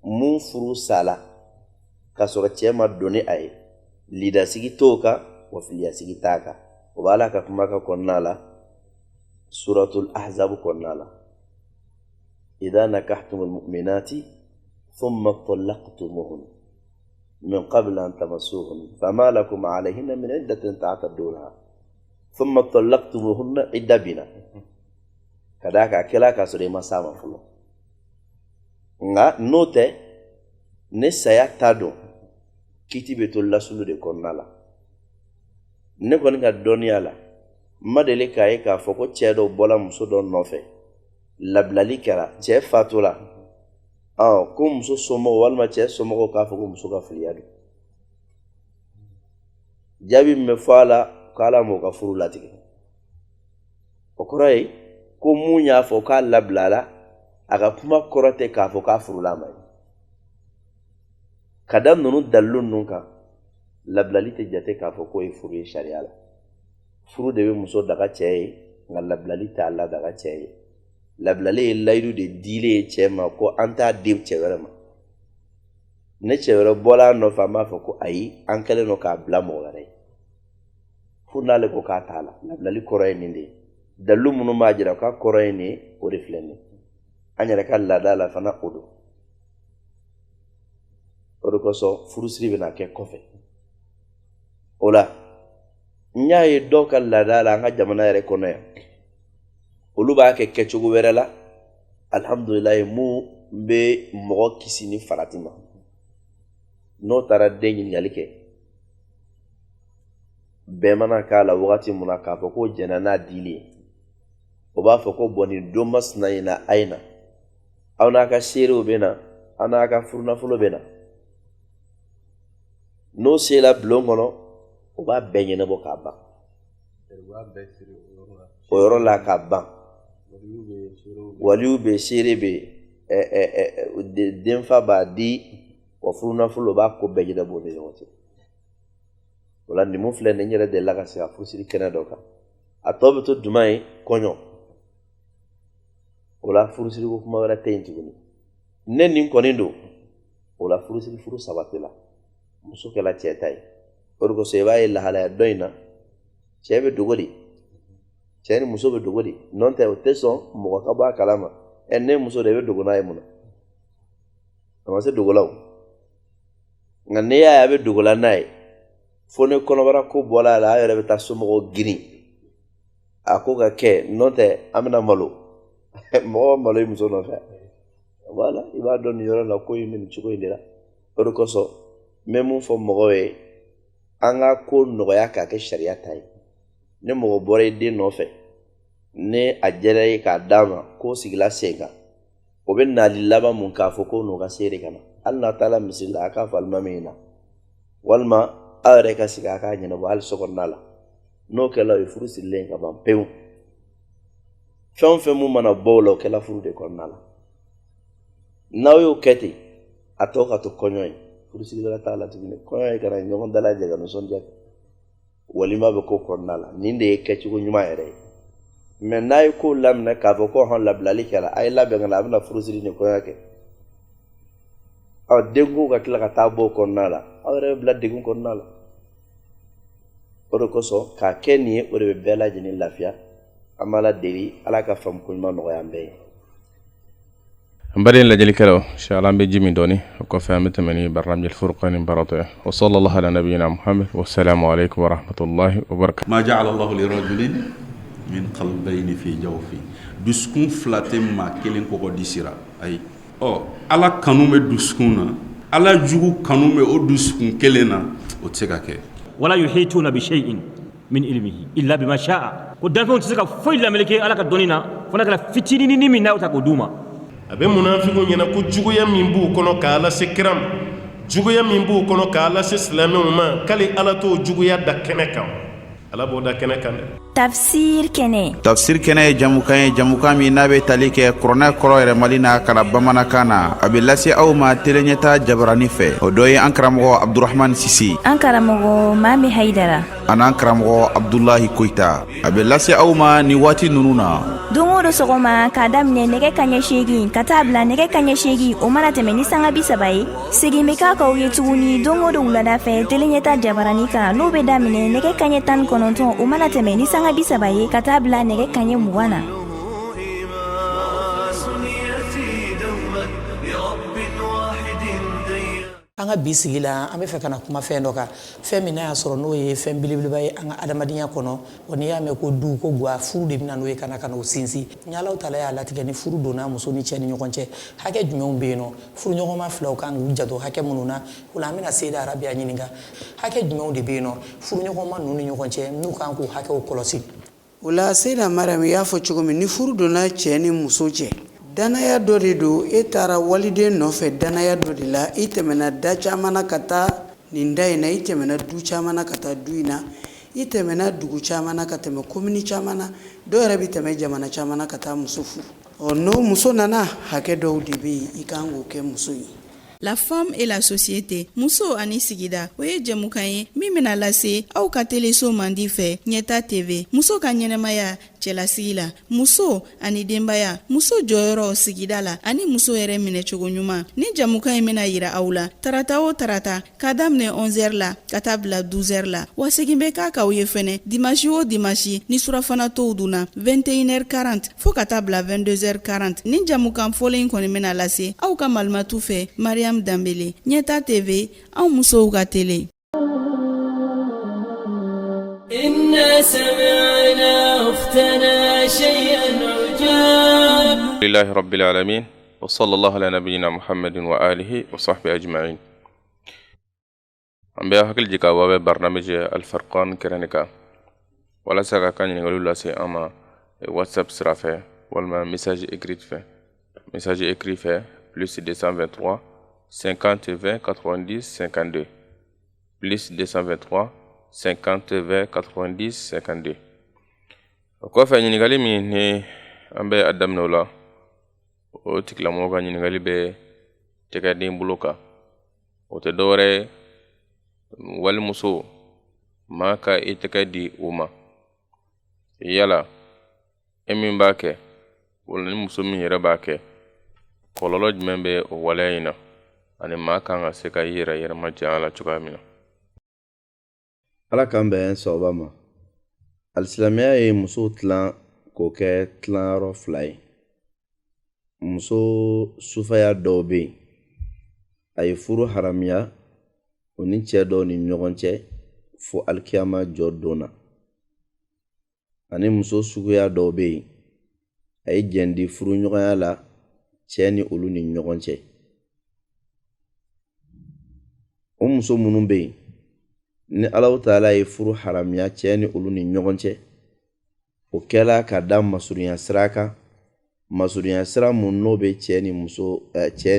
mun furu sala k'a sɔrɔ cɛ ma don ni a ye lidasigi t'o kan wa filiyasigi t'a kan o b'a la ka kuma ka kɔnɔna la suratul ahzab kɔnɔna la idha nakahtumul mu'minati thumma talaqtumuhunna min qabli an tamassuhunna fama lakum alayhinna min iddatin ta'taddunaha thumma talaqtumuhunna idda bina kada ka kɛla ka sɔrɔ i ma s'a ma fɔlɔ nka n'o tɛ ne saya t'a dɔn kiti bɛ to lasulu de kɔnɔna la ne kɔni ka dɔnniya la ma deli k'a ye k'a fɔ ko cɛ dɔw bɔla muso dɔ nɔfɛ labilali kɛra cɛ fatula ko muso somɔgɔw walima cɛ somɔgɔw k'a fɔ ko muso ka filiya don jaabi min bɛ fɔ a la k'ala m'o ka furu latigɛ o kɔrɔ ye ko mun y'a fɔ k'a labilala a ka kuma kɔrɔ tɛ k'a fɔ k'a furula ma ye ka da ninnu dalilu ninnu kan labilali tɛ jate k'a fɔ k'o ye furu ye sariya la furu de bɛ muso daga cɛ ye nka labilali t'a la daga cɛ ye labilali ye layidu de dilen ye cɛ ma ko an t'a di cɛ wɛrɛ ma ne cɛ wɛrɛ bɔla a nɔfɛ an b'a fɔ ko ayi an kɛlen don k'a bila mɔgɔ wɛrɛ ye fo n'ale ko k'a t'a la labilali kɔrɔ ye nin de ye dalilu minnu b'a jira k'a kɔrɔ ye nin ye o de filɛ nin ye an yɛrɛ ka laada la fana o don o de kosɔn furusiri bɛna kɛ kɔfɛ o la n y'a ye dɔw ka laada la an ka jamana yɛrɛ kɔnɔ yan olu b'a kɛ kɛcogo wɛrɛ la alihamudulilayi mun bɛ mɔgɔ kisi ni farati ma n'o taara den ɲininkali kɛ bɛɛ mana k'a la wagati mun na k'a fɔ ko jɛnna n'a dili ye o b'a fɔ ko bɔn nin don masina in na a ye na aw n'a ka seerew bɛ na aw n'a ka furunafolo bɛ na n'o sela bulon kɔnɔ o b'a bɛɛ ɲɛnabɔ k'a ban o yɔrɔ la k'a ban waliyu bɛ seere bɛ denfa b'a di wa furunafolo b'a ko bɛɛ ɲɛnabɔ ni ɲɔgɔn cɛ o la nin mun filɛ nin yɛrɛ delila ka se ka furusiri kɛnɛ dɔ kan a tɔ bɛ to jumɛn ye kɔɲɔ o la furusiri ko kuma wɛrɛ tɛ yen tuguni ne nin kɔni don o la furusiri furu sabati la muso kɛla cɛ ta ye o de kosɔn i b'a ye lahalaya dɔ in na cɛ bɛ dogo de cɛ ni muso bɛ dogo de n'o tɛ o tɛ sɔn mɔgɔ ka bɔ a kalama ne muso de bɛ dogo n'a ye mun na a ma se dogo la o nka ne y'a ye a bɛ dogo la n'a ye fo ne kɔnɔbara ko bɔla a la a yɛrɛ bɛ taa somɔgɔw girin a ko ka kɛ n'o tɛ an bɛna malo mɔgɔ malo i muso nɔfɛ wala i b'a dɔn nin yɔrɔ la ko in bɛ nin cogo in de la o de kosɔn n bɛ mun fɔ mɔgɔw ye an ka ko nɔgɔya k'a kɛ sariya ta ye ni mɔgɔ bɔra i den nɔfɛ ni a diyara ye k'a d'a ma k'o sigila sen kan o bɛ nali laban mun k'a fɔ ko n'o ka seere ka na hali n'a taara misiri la a k'a fɔ alimami in na walima aw yɛrɛ ka sigi a k'a ɲɛnabɔ hali sokɔnɔna la n'o kɛla o ye furu sirilen ka ban pewu fɛn o fɛn mun mana bɔ o la o kɛla furu de kɔnɔna la n'aw y'o kɛ ten a tɔ ka to kɔɲɔ ye furusiri wɛrɛ t'a la tuguni kɔɲɔ ye ka na ɲɔgɔn dalajɛ ka nisɔndiya walima bɛ ko kɔnɔna la nin de ye kɛcogo ɲuman yɛrɛ ye mɛ n'a ye ko laminɛ k'a fɔ ko hɔn labilali kɛra a ye labɛn ka na a bɛna furusiri ni kɔɲɔ kɛ denko ka tila ka taa bɔ o kɔnɔna la aw yɛrɛ bɛ bila degun kɔnɔna la o de kosɔn k'a kɛ nin ye o de bɛ bɛɛ lajɛlen lafiya an b'a la deli ala ka faamu ko ɲuman nɔgɔya an bɛɛ ye an baden lajɛlikɛlaw inshallah an bɛ ji min dɔɔni o kɔfɛ an bɛ tɛmɛ ni barnamij al-furqan baratɔ ye wa sallallahu ala nabiyyina muhammad wa assalamu alaykum wa rahmatullahi wa barakatuh ma ja'ala Allahu li rajulin min qalbayni fi jawfi duskun fila tɛ maa kelen kɔgɔ disira ayi ala kanu bɛ dusukun na ala jugu kanu bɛ o dusukun kelen na o tɛ se ka kɛ wala yuhituna bi shay'in min ilmihi illa bima sha'a ko danfɛnw tɛ se ka foyi lameleke ala ka dɔnni na fo n'a kɛra fitinin min n'a ta k'o d'u ma a bɛ munafiqu ɲɛna ko juguya min b'u kɔnɔ k'a lase kira ma juguya min b'u kɔnɔ k'a lase silamɛw ma k'ale ala t'o juguya da kɛnɛ kan ala b'o da kɛnɛ kan dɛ Tafsir kɛnɛ ye jamukan min n'a bɛ tali kɛ kuranɛ kɔrɔ yɛrɛ Mali n'a kalan bamanankan na a bɛ lase aw ma teleɲɛta jabarani fɛ o dɔ ye an karamɔgɔ Abdurahmani Sisi an karamɔgɔ Mami Haidara an'an karamɔgɔ Abdulahi Koyita a bɛ lase aw ma ni waati ninnu na don o don sɔgɔma k'a daminɛ nɛgɛ kaɲɛ 8 ka taa bila nɛgɛ kaɲɛ 8 o mana tɛmɛ ni sanga 30 ye segin bɛ k'a k'aw ye tuguni don o don wulada fɛ teleɲɛta jabarani kan n'o bɛ daminɛ nɛgɛ kaɲɛ 19 o mana tɛmɛ ni sanga 30 ye ka taa bila nɛgɛ kaɲɛ 20 na an ka bi sigi la an bɛ fɛ ka na kuma fɛn dɔ kan fɛn min n'a y'a sɔrɔ n'o ye fɛn belebeleba ye an ka adamadenya kɔnɔ wa n'i y'a mɛn ko du ko guwa furu de bɛna n'o ye ka na o sinsin ni Alahu Taala y'a latigɛ ni furu donna muso ni cɛ ni ɲɔgɔn cɛ hakɛ jumɛnw bɛ yen nɔ furuɲɔgɔnma filaw kan k'u janto hakɛ minnu na o la an bɛna Seyida Arabiya ɲininka hakɛ jumɛnw de bɛ yen nɔ furuɲɔgɔnma ninnu ni ɲɔgɔn cɛ n'u kan k'u hakɛw kɔlɔsi o la Seyida Mariam y'a fɔ cogo min ni furu donna cɛ ni muso cɛ danaya dɔ de don e taara waliden nɔfɛ danaya dɔ de la i tɛmɛna da caman na ka taa nin da in na i tɛmɛna du caman na ka taa du in na i tɛmɛna dugu caman na ka tɛmɛ komini caman na dɔw yɛrɛ bɛ tɛmɛ jamana caman na ka taa muso furu n'o muso nana hakɛ dɔw de bɛ yen i kan k'o kɛ muso ye. La femme et la société muso ani sigida o ye jɛmukan ye min bɛna lase aw ka teleso mandi fɛ ɲɛta TV muso ka ɲɛnɛmaya cɛlasigi la muso ani denbaya muso jɔyɔrɔ sigida la ani muso yɛrɛ minɛcogo ɲuman ni jɛmukan in bɛna yira aw la tarata o tarata ka daminɛ 11h la ka taa bila 12h la wa segin bɛ k'a k'aw ye fɛnɛ dimanche o dimanche ni surafana tɔw dunna 21h40 fo ka taa bila 22h40 ni jɛmukan fɔlen kɔni bɛna lase aw ka malimatu fɛ Mariam Dambele ɲɛta TV anw musow ka tele إنا سمعنا أختنا شيئا عجاب لله رب العالمين وصلى الله على نبينا محمد وآله وصحبه أجمعين أم بيا حكي الجكاوة برنامج الفرقان كرنكا ولا ساكا كان يقولوا لسي أما واتساب سرافة ولا ميساج écrit fait message écrit fait plus 223 50 20 90 52 plus 223 50 20 90 52 ko fa ɲininkali min ni an bɛ a daminɛ o la o tigilamɔgɔ ka ɲininkali bɛ tɛgɛden bolo kan o tɛ dɔwɛrɛ ye walimuso maa ka i tɛgɛ di o ma yala e min b'a kɛ wala ni muso min yɛrɛ b'a kɛ kɔlɔlɔ jumɛn bɛ o waleya in na ani maa kan ka se ka i yɛrɛ yɛrɛma janya la cogoya min na ala k'an bɛn sɔgɔba ma alisilamɛya ye muso tilan k'o kɛ tilanyɔrɔ 2 ye muso sufaya dɔw bɛ yen a ye furu haramiya o ni cɛ dɔw ni ɲɔgɔn cɛ fo alikiyama jɔ donna ani muso suguya dɔw bɛ yen a ye jɛndi furu ɲɔgɔnya la cɛ ni olu ni ɲɔgɔn cɛ o muso minnu bɛ yen ni Alahu Taala ye furu haramiya cɛ ni olu ni ɲɔgɔn cɛ o kɛla ka da masurunya sira kan masurunya sira mun n'o bɛ cɛ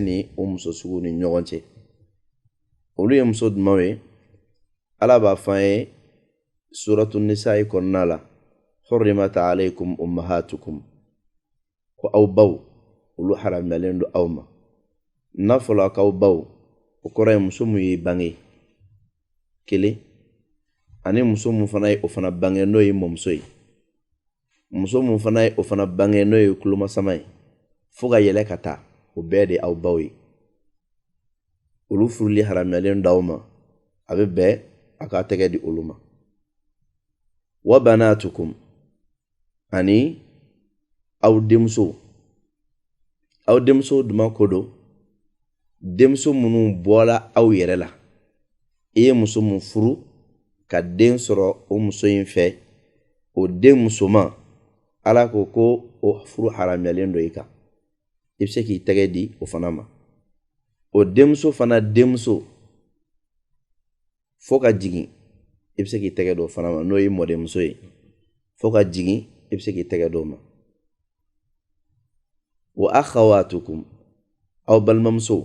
ni o muso sugu ni ɲɔgɔn cɛ olu ye muso dumanw ye Ala b'a fɔ an ye suratu nisa kɔnɔna la hurrimat alaykum ummahatukum ko aw baw olu haramiyalen don aw ma n'a fɔla k'aw baw o kɔrɔ ye muso mun ye bange kelen ani muso mun fana ye o fana bange n'o ye mɔmuso ye muso mun fana ye o fana bange n'o ye kulomasama ye fo ka yɛlɛ ka taa o bɛɛ de aw baw ye olu furuli haramiyalen d'aw ma a bɛ bɛn a ka tɛgɛ di olu ma wa banatukum ani aw denmuso duman ko don denmuso minnu bɔla aw yɛrɛ la i ye muso mun furu ka den sɔrɔ o muso in fɛ o den musoman ala ko o furu haramiyalen do i kan i bɛ se k'i tɛgɛ di o fana ma o denmuso fana denmuso fo ka jigin i bɛ se k'i tɛgɛ di o fana ma n'o ye mɔdenmuso ye fo ka jigin i bɛ se k'i tɛgɛ di o ma wa akhawatukum aw balimamuso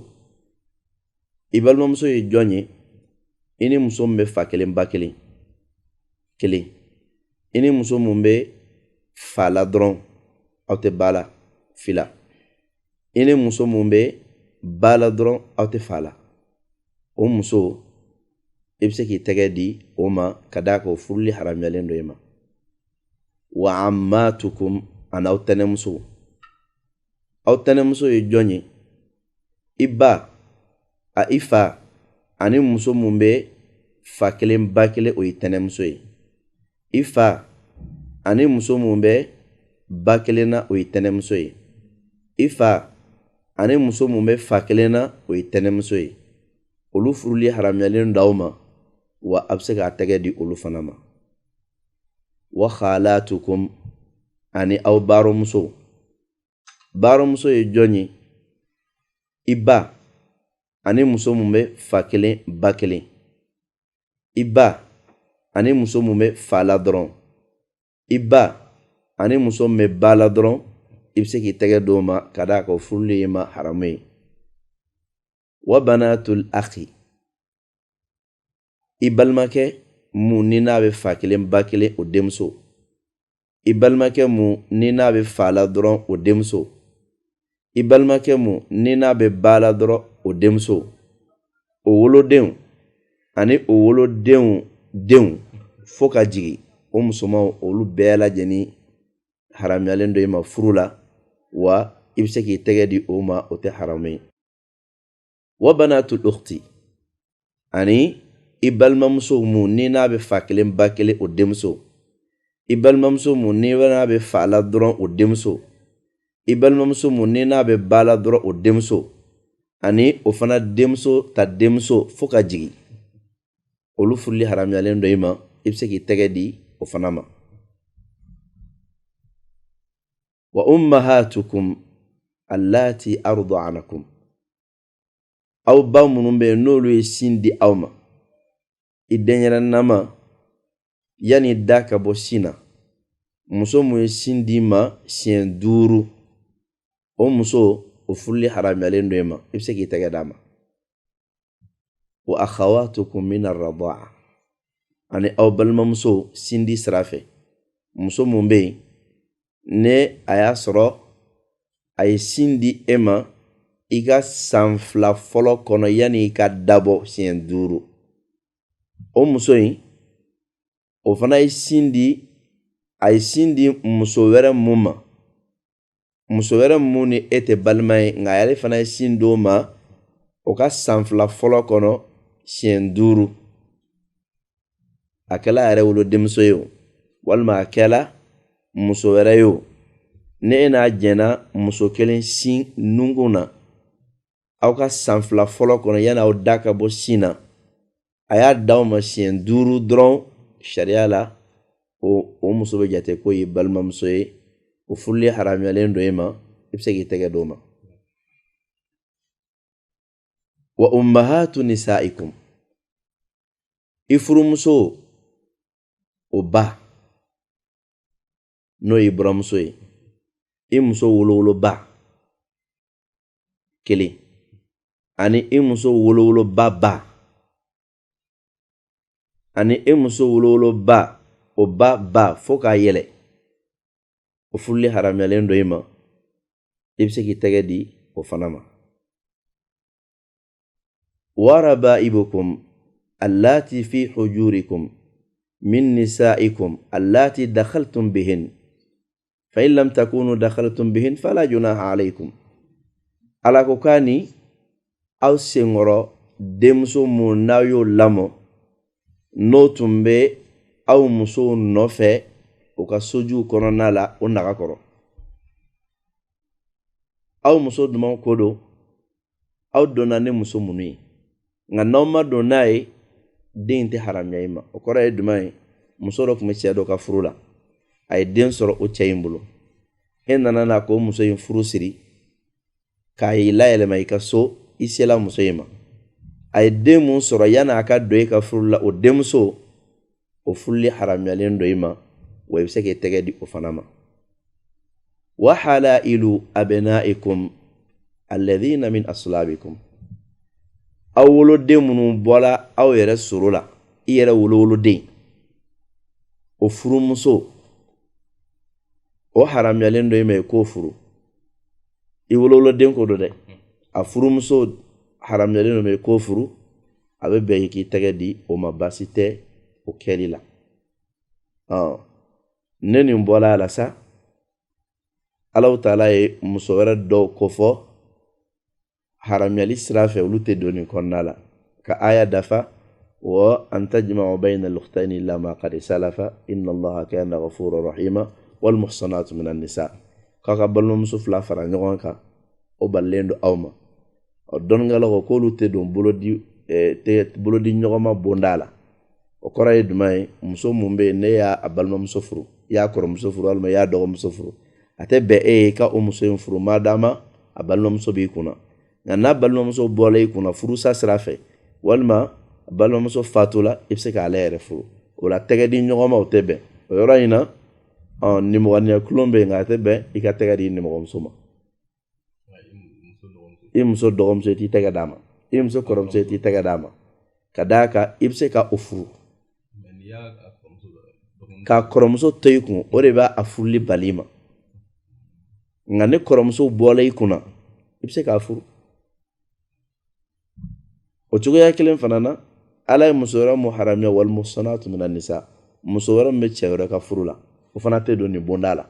i balimamuso ye jɔn ye i ni muso min bɛ fa kelen ba kelen i ni muso min bɛ fa la dɔrɔn aw tɛ ba la fila i ni muso min bɛ ba la dɔrɔn aw tɛ fa la o muso i bɛ se k'i tɛgɛ di o ma ka d'a kan o furuli haramuyalen do i ma wa ammatukum ani aw tɛnɛmuso aw tɛnɛmuso ye jɔn ye i ba a i fa ani muso min bɛ fa kelen ba kelen o ye tɛnɛmuso ye i fa ani muso min bɛ ba kelen na o ye tɛnɛmuso ye i fa ani muso min bɛ fa kelen na o ye tɛnɛmuso ye olu furuli haramuyalen do aw ma wa a bɛ se k'a tɛgɛ di olu fana ma wa khalatukum ani aw baaramuso baaramuso ye jɔn ye i ba ani muso min bɛ fa kelen ba kelen i ba ani muso min bɛ fa la dɔrɔn i ba ani muso min bɛ ba la dɔrɔn i bɛ se k'i tɛgɛ di o ma ka d'a kan o furuli ma haramu ye wa banatul akhi i balimakɛ mun ni n'a bɛ fa kelen ba kelen o denmuso i balimakɛ mun ni n'a bɛ fa la dɔrɔn o denmuso i balimakɛ mun ni n'a bɛ ba la dɔrɔn o denmuso o wolodenw ani o wolodenw denw fo ka jigin o musomanw olu bɛɛ lajɛlen haramuyalen do i ma furu la wa i bɛ se k'i tɛgɛ di o ma o tɛ haramu ye wa banatul ukhti ani i balimamuso mun ni n'a bɛ fa kelen ba kelen o denmuso i balimamuso mun ni n'a bɛ fa la dɔrɔn o denmuso i balimamuso mun ni n'a bɛ ba la dɔrɔn o denmuso ani o fana denmuso ta denmuso fo ka jigin olu furuli haramuyalen do i ma i bɛ se k'i tɛgɛ di o fana ma wa ummahatukum allati arda'anakum aw ba minnu bɛ yen n'olu ye sin di aw ma i denyɛrɛnnama yanni da ka bɔ sin na muso mun ye sin di ma siɲɛ 5 o muso o furuli haramuyalen do i ma i bɛ se k'i tɛgɛ d'a ma wa akhawatukum min ar-rada'a ani aw balimamuso sin di sira fɛ muso mun bɛ yen ne a y'a sɔrɔ a ye sin di e ma i ka san 2 fɔlɔ kɔnɔ yanni i ka dabɔ siɲɛ 5 o muso in o fana ye sin di a ye sin di muso wɛrɛ mun ma muso wɛrɛ mun ni e tɛ balima ye nka ale fana ye sin di o ma o ka san 2 fɔlɔ kɔnɔ siɲɛ 5 a kɛla a yɛrɛ wolo denmuso ye o walima a kɛla muso wɛrɛ ye o ne e n'a jɛnna muso kelen sin nunkun na aw ka san 2 fɔlɔ kɔnɔ yanni aw da ka bɔ sin na a y'a d'aw ma siɲɛ 5 dɔrɔn sariya la o muso bɛ jate ko ye balimamuso ye o furuli haramuyalen do i ma i bɛ se k'i tɛgɛ d'o ma wa ummahatu nisaikum i furumuso o ba n'o ye buramuso ye i muso wolowoloba kelen ani i muso wolowoloba ba ani i muso wolowoloba o ba fo k'a yɛlɛ o furuli haramuyalen do i ma i bɛ se k'i tɛgɛ di o fana ma warabaibukum allati fi hujurikum min nisaikum allati dakhaltum bihin fa in lam takunu dakhaltum bihin fala junaha alaykum ala ko kani aw senkɔrɔ denmuso mun n'aw y'o lamɔ n'o tun bɛ aw musow nɔfɛ o ka sojuw kɔnɔna la o naga kɔrɔ aw muso duman ko don aw donna ni muso minnu ye nka n'aw ma don n'a ye den tɛ haramuya i ma o kɔrɔ ye duman ye muso dɔ tun bɛ cɛ dɔ ka furu la ay den soro o cey mbulu en nana na ko muso yin furu siri kay la ele may ka so isela muso yima ay den mun soro yana aka do ka furu la o dem so o fulli haram yalen do yima way seke tege di o fanama wa halailu abnaikum alladhina min aslabikum awolo de munu bola aw yere surula iyere wololo de o furu muso o haram yalen do yima ko furu i wololo den ko do de a furu muso haram yalen do ko furu abe be ki tege di o mabasite o kelila neni mbola la sa Allah taala e muso wɛrɛ dɔw kofɔ haramiyali sira fɛ olu tɛ doni kɔnɔna la ka aya dafa wa an tajma'u bayna al-ukhtayni illa ma qad salafa inna allaha kana ghafurar rahima wal muhsanatu minan nisa ka balimamuso fila fara ɲɔgɔn kan o balilen do aw ma o dɔnnigala ko k'olu tɛ don bolodi ɲɔgɔn ma bonda la o kɔrɔ ye jumɛn ye muso mun bɛ yen ne y'a balimamuso furu y'a kɔrɔmuso furu walima y'a dɔgɔmuso furu a tɛ bɛn e ye ka o muso in furu madama a balimamuso b'i kunna nka n'a balimamuso bɔla i kunna furusa sira fɛ walima a balimamuso fatula i bɛ se k'ale yɛrɛ furu o la tɛgɛ di ɲɔgɔn ma o tɛ bɛn o yɔrɔ in na nimɔgɔniya kulon bɛ yen nka a tɛ bɛn i ka tɛgɛ di nimɔgɔmuso ma i muso dɔgɔmuso i t'i tɛgɛ d'a ma i muso kɔrɔmuso i t'i tɛgɛ d'a ma ka d'a kan i bɛ se ka o furu ka kɔrɔmuso to i kun o de b'a a furuli bali ma nka ni kɔrɔmuso bɔla i kunna i bɛ se k'a furu o cogoya kelen fana na ala ye muso wɛrɛ mu haramiya wal muhsanatu minan nisa muso wɛrɛ min bɛ cɛ wɛrɛ ka furu la o fana tɛ don nin bonda la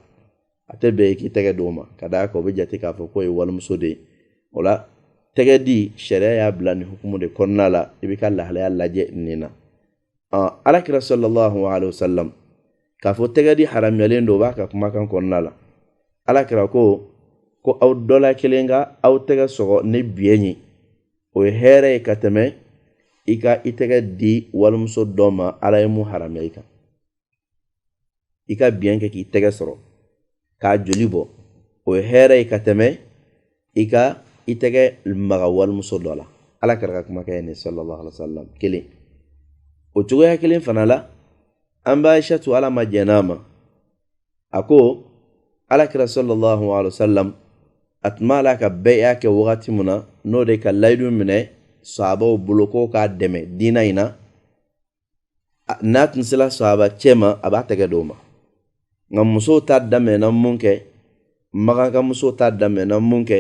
a tɛ bɛn i k'i tɛgɛ di o ma ka d'a kan o bɛ jate k'a fɔ k'o ye walimuso de ye o la tɛgɛ di sariya y'a bila nin hukumu de kɔnɔna la i bɛ ka lahalaya lajɛ nin na alakira sallallahu alaihi wasallam k'a fɔ tɛgɛ di haramiyalen don o b'a ka kumakan kɔnɔna la alakira ko aw dɔla kelen ka aw tɛgɛ sɔgɔ ni biɲɛ ye o ye hɛrɛ ye ka tɛmɛ i ka i tɛgɛ di walimuso dɔ ma ala ye mun haramiya i kan i ka biɲɛ kɛ k'i tɛgɛ sɔrɔ k'a joli bɔ o ye hɛrɛ ye ka tɛmɛ i ka i tɛgɛ maga walimuso dɔ la alakira ka kumakan ye ne sallallahu alaihi wasallam kelen o cogoya kelen fana la an b'a Aishatu ala ma jɛn'a ma a ko alakira sallallahu alaihi wasallam a tun b'a la ka bɛɛ kɛ wagati min na n'o de ka layidu minɛ sahabaw bolo ko k'a dɛmɛ diina in na n'a tun sera sahaba cɛ ma a b'a tɛgɛ d'o ma nka musow ta daminɛna mun kɛ maganka musow ta daminɛna mun kɛ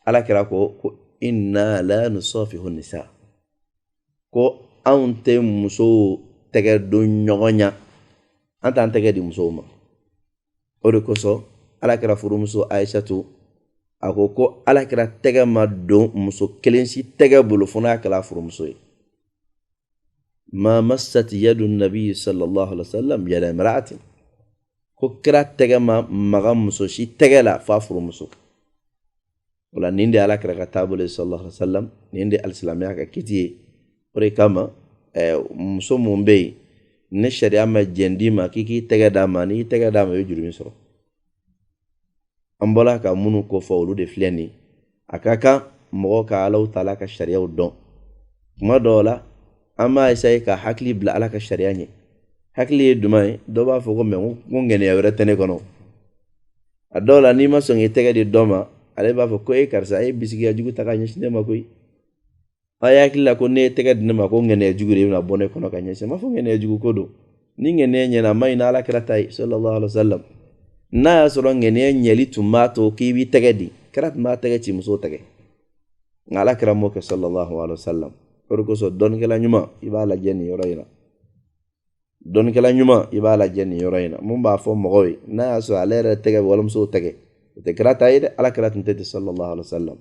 alakira ko inna la nusafihu nisa ko anw tɛ musow tɛgɛ don ɲɔgɔn ɲa an t'an tɛgɛ di musow ma o de kosɔn alakira furumuso Aishatu a ko alakira tɛgɛ ma don muso kelen si tɛgɛ bolo fo n'a kɛla furumuso ye ma massat yadu nabi sallallahu alaihi wasallam yada imra'atin ko kira tɛgɛ ma maga muso si tɛgɛ la fa furumuso wala nin de alakira ka taabolo sallallahu alaihi wasallam nin de alisilamiya ka kiti ye o de kama muso mun bɛ yen ne sariya ma jɛn ma k'i tɛgɛ d'a ma n'i tɛgɛ d'a ma i bɛ jurumi sɔrɔ an bɔra ka minnu kofɔ olu de filɛ nin a ka kan mɔgɔ ka Alahu Taala ka sariyaw dɔn kuma dɔw la an b'a essayer ka hakili bila Ala ka sariya ɲɛ hakili ye jumɛn ye dɔw b'a fɔ ko mɛ ko ŋɛniya wɛrɛ tɛ ne kɔnɔ a dɔw la n'i ma sɔn k'i tɛgɛ di dɔ ma ale b'a fɔ ko karisa e bisikiya jugu ta ka ɲɛsin ne ma koyi a ye hakili la ko ne tɛgɛ di ne ma ko ŋɛniya jugu de bɛna bɔ ne kɔnɔ ka ɲɛsin ma fɔ ŋɛniya jugu ko don ni ŋɛniya ɲɛna a ma ɲi n'Ala kira ta ye sallallahu alaihi wasallam n'a y'a sɔrɔ ŋɛniya ɲɛli tun b'a to k'i b'i tɛgɛ di kira tun b'a tɛgɛ ci muso tɛgɛ nka Ala kira m'o kɛ sallallahu alaihi wasallam o de kosɔn dɔnnikɛla ɲuman i b'a lajɛ nin yɔrɔ in na dɔnnikɛla ɲuman i b'a lajɛ nin yɔrɔ in na mun b'a fɔ mɔgɔw ye n'a y'a sɔrɔ ale yɛrɛ tɛgɛ bɛ walimuso tɛgɛ o tɛ kira ta ye dɛ Ala kira tun tɛ ten sallallahu alaihi wasallam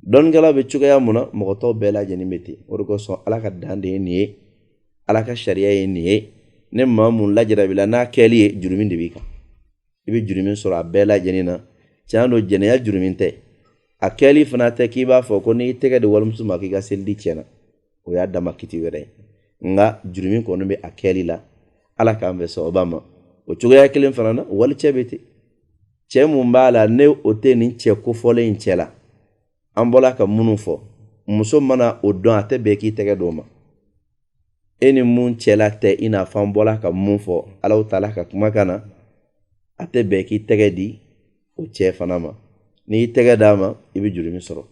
dɔnnikɛla bɛ cogoya mun na mɔgɔ tɔw bɛɛ lajɛlen bɛ ten o de kosɔn Ala ka dan de ye nin ye Ala ka sariya ye nin ye ne maa mun lajarabi n'a kɛli ye jurumi de b'i kan i bɛ jurumi sɔrɔ a bɛɛ lajɛlen na tiɲɛ don jɛnɛya jurumi tɛ a kɛli fana tɛ k'i b'a fɔ ko n'i tɛgɛ di walimuso ma k'i ka selidi tiɲɛna o y'a dama kiti wɛrɛ ye nka jurumi kɔni bɛ a kɛli la Ala k'an bɛ sababa ma o cogoya kelen fana na wali cɛ bɛ ten cɛ mun b'a la ne o tɛ nin cɛ kofɔlen in cɛ la an bɔla ka minnu fɔ muso mana o dɔn a tɛ bɛn k'i tɛgɛ dɔ ma e ni mun cɛla tɛ i n'a fɔ an bɔla ka mun fɔ Alahu Taala ka kumakan na a tɛ bɛn k'i tɛgɛ di o cɛ fana ma n'i tɛgɛ d'a ma i bɛ jurumi sɔrɔ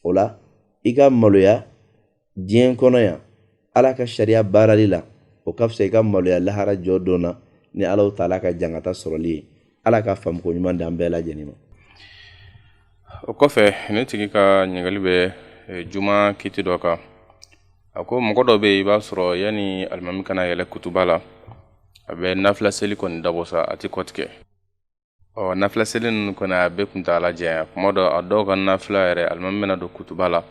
o la i ka maloya diɲɛ kɔnɔ yan Ala ka sariya baarali la o ka fisa i ka maloya lahara jɔ don na ni Alahu Taala ka jangata sɔrɔli ye Ala ka faamuko ɲuman d'an bɛɛ lajɛlen ma. O kɔfɛ ne tigi ka ɲininkali bɛ juma kiti dɔ kan a ko mɔgɔ dɔ bɛ yen i b'a sɔrɔ yanni alimami kana yɛlɛ kutuba la a bɛ nafila seli kɔni dabɔ sa a tɛ kɔtigɛ nafila seli ninnu kɔni a bɛɛ kuntala janya kuma dɔ a dɔw ka nafila yɛrɛ alimami bɛna don kutuba la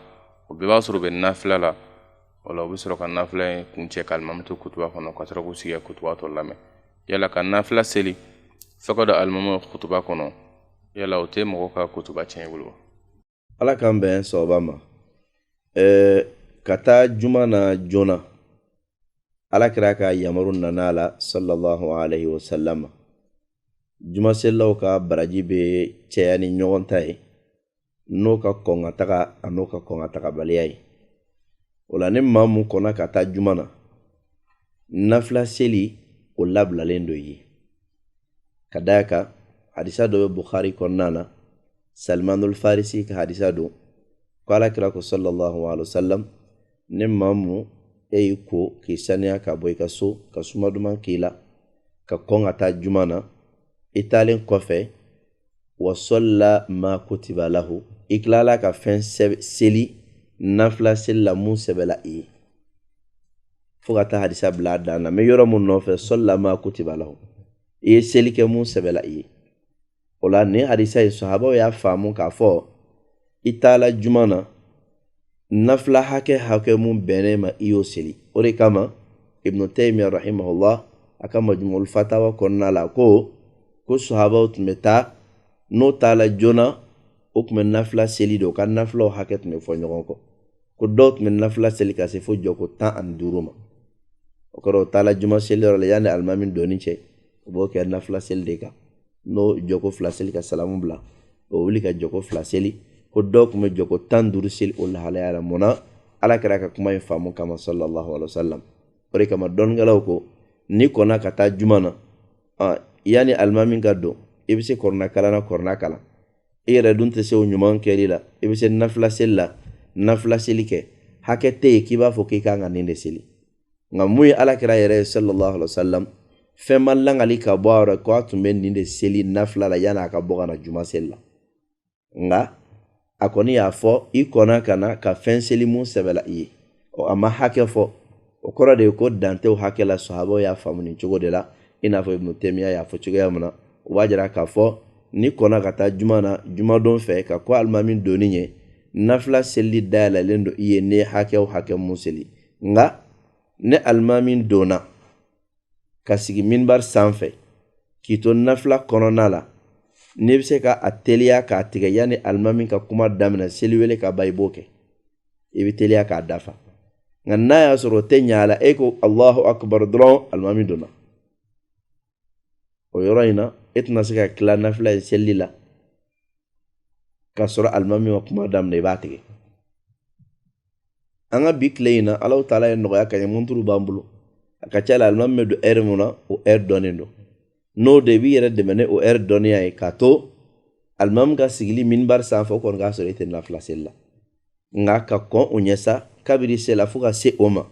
o bɛɛ b'a sɔrɔ u bɛ nafila la o la u bɛ sɔrɔ ka nafila in kuncɛ ka alimami to kutuba kɔnɔ ka sɔrɔ k'u sigi ka kutuba tɔ lamɛn yala ka nafila seli fo ka don alimami kutuba kɔnɔ yala o tɛ mɔgɔ ka kutuba tiɲɛ i bolo. Ala k'an bɛn sɔgɔba ma ka taa juma na joona Ala kira ka yamaru nana la sallallahu alaihi wasallam juma selaw ka baraji bɛ cɛya ni ɲɔgɔn ta ye n'o ka kɔn ka taga a n'o ka kɔn ka taga baliya ye o la ni maa mun kɔnna ka taa juma na nafila seli o labilalen do ye ka d'a kan hadisa dɔ bɛ Bukhari kɔnɔna na Salmanul Farisi ka hadisa do ko Ala kira ko sallallahu alaihi wasallam ne maa mun e y'i ko k'i saniya ka bɔ i ka so ka suma duman k'i la ka kɔn ka taa juma na i taalen kɔfɛ wa salla ma kutiba lahu i tilala ka fɛn seli nafila seli la mun sɛbɛla i ye fo ka taa hadisa bila a dan na mɛ yɔrɔ mun nɔfɛ salla ma kutiba lahu i ye seli kɛ mun sɛbɛla i ye o la nin hadisa ye sahabaw y'a faamu k'a fɔ i taala juma na nafila hakɛ mun bɛnnen ma i y'o seli o de kama Ibn Taymiyyah rahimahullah a ka Majmu'ul Fatawa kɔnɔna la ko sahabaw tun bɛ taa n'o taala joona o tun bɛ nafila seli de o ka nafilaw hakɛ tun bɛ fɔ ɲɔgɔn kɔ ko dɔw tun bɛ nafila seli ka se fo jɔko 15 ma o kɔrɔ o taala juma seli yɔrɔ la yanni alimami donni cɛ o b'o kɛ nafila seli de kan n'o jɔko 2 seli ka salamu bila o wuli ka jɔko 2 seli ko dɔw tun bɛ jɔko 15 seli o lahalaya la mun na Ala kɛra ka kuma in faamu kama sallallahu alaihi wasallam o de kama dɔnnikɛlaw ko ni kɔnna ka taa juma na yanni alimami ka don i bɛ se kɔrɔna kalan i yɛrɛ dun tɛ se o ɲuman kɛli la i bɛ se nafila seli la nafila seli kɛ hakɛ tɛ yen k'i b'a fɔ k'i kan ka nin de seli nka mun ye Ala kɛra yɛrɛ ye sallallahu alaihi wasallam fɛn ma langali ka bɔ a yɔrɔ ko a tun bɛ nin de seli nafila la yanni a ka bɔ ka na juma seli la nka a kɔni y'a fɔ i kɔnna ka na ka fɛn seli mun sɛbɛla i ye a ma hakɛ fɔ o kɔrɔ de ye ko dantew hakɛ la sahabaw y'a faamu nin cogo de la i n'a fɔ Ibn Taymiyyah y'a fɔ cogoya min na o b'a jira k'a fɔ ni kɔnna ka taa juma na jumadon fɛ ka ko alimami donni ye nafila seli dayɛlɛlen do i ye ne hakɛ mun seli nka ne alimami donna ka sigi minbar sanfɛ k'i to nafila kɔnɔna la ne bɛ se ka a teliya k'a tigɛ yanni alimami ka kuma daminɛ seli wele ka ban i b'o kɛ i bɛ teliya k'a dafa nka n'a y'a sɔrɔ o tɛ ɲa a la e ko Allahu akbar dɔrɔn alimami donna o yɔrɔ in na e tɛna se ka tila nafila in seli la ka sɔrɔ alimami ka kuma daminɛ i b'a tigɛ an ka bi tile in na Alahu Taala ye nɔgɔya ka ɲɛ monturu b'an bolo a ka ca la alimami bɛ don heure mun na o heure dɔnnen don n'o de b'i yɛrɛ dɛmɛ ni o heure dɔnniya ye k'a to alimami ka sigili minbar sanfɛ o kɔni k'a sɔrɔ e tɛ nafila seli la nka ka kɔn o ɲɛ sa kabiri seli la fo ka se o ma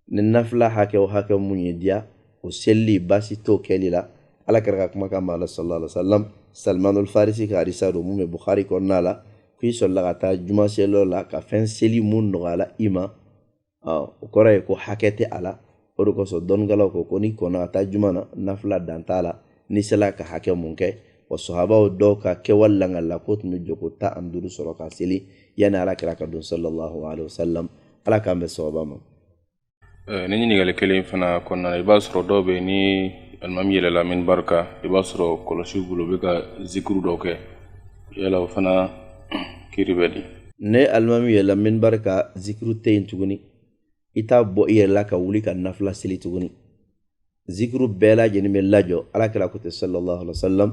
ni nafila hakɛ mun ye diya o selili baasi t'o kɛli la Ala kɛra ka kuma kan ma sallallahu alaihi wasallam Salmanul Farisi ka hadisa do mun bɛ Bukhari kɔnɔna la ko i sɔrɔla ka taa juma seli la ka fɛn seli mun nɔgɔyala i ma o kɔrɔ ye ko hakɛ tɛ a la o de kosɔn dɔnnikɛlaw ko n'i kɔnna ka taa juma na nafila dan t'a la n'i sela ka hakɛ mun kɛ wa sahabaw dɔw ka kɛwale langalila ko tun bɛ jɔko 15 sɔrɔ ka seli yanni Ala kɛra ka don sallallahu alaihi wasallam Ala k'an bɛ sababa ma. Ni ɲininkali kelen fana kɔnɔna na i b'a sɔrɔ dɔw bɛ ni alimami yɛlɛla minbar kan i b'a sɔrɔ kɔlɔsiw bolo u bɛ ka zikuru dɔw kɛ yala o fana kiri bɛ di. Ne alimami yɛlɛla minbar kan zikiru tɛ yen tuguni i t'a bɔ i yɛrɛ la ka wuli ka nafila seli tuguni zikru bela jeni me lajo ala kala ko te sallallahu alaihi wasallam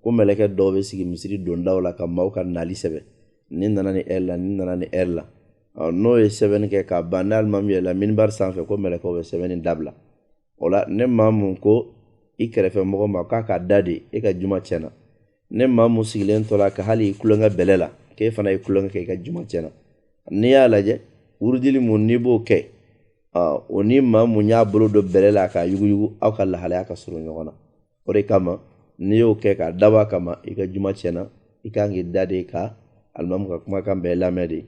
ko meleke do be sigi misiri don dawla kam mawka nali sebe nin nanani ella no e seben ke ka banal mam yela minbar sanfe ko meleke be seben dabla wala ne mamun ko ikrefe mo ma ka dadi e ka juma cena ne mamu sigilen tola ka hali kulonga belela ke fana kulonga ke ka juma cena ni ya laje wurdili mun ni bo ke oni mamu nya bolo do belela ka yugu aw ka lahala ka suru nyogona ore kama ni yo ke ka daba kama e ka juma cena e ka ngi dadi ka almam ka kuma kan be lamedi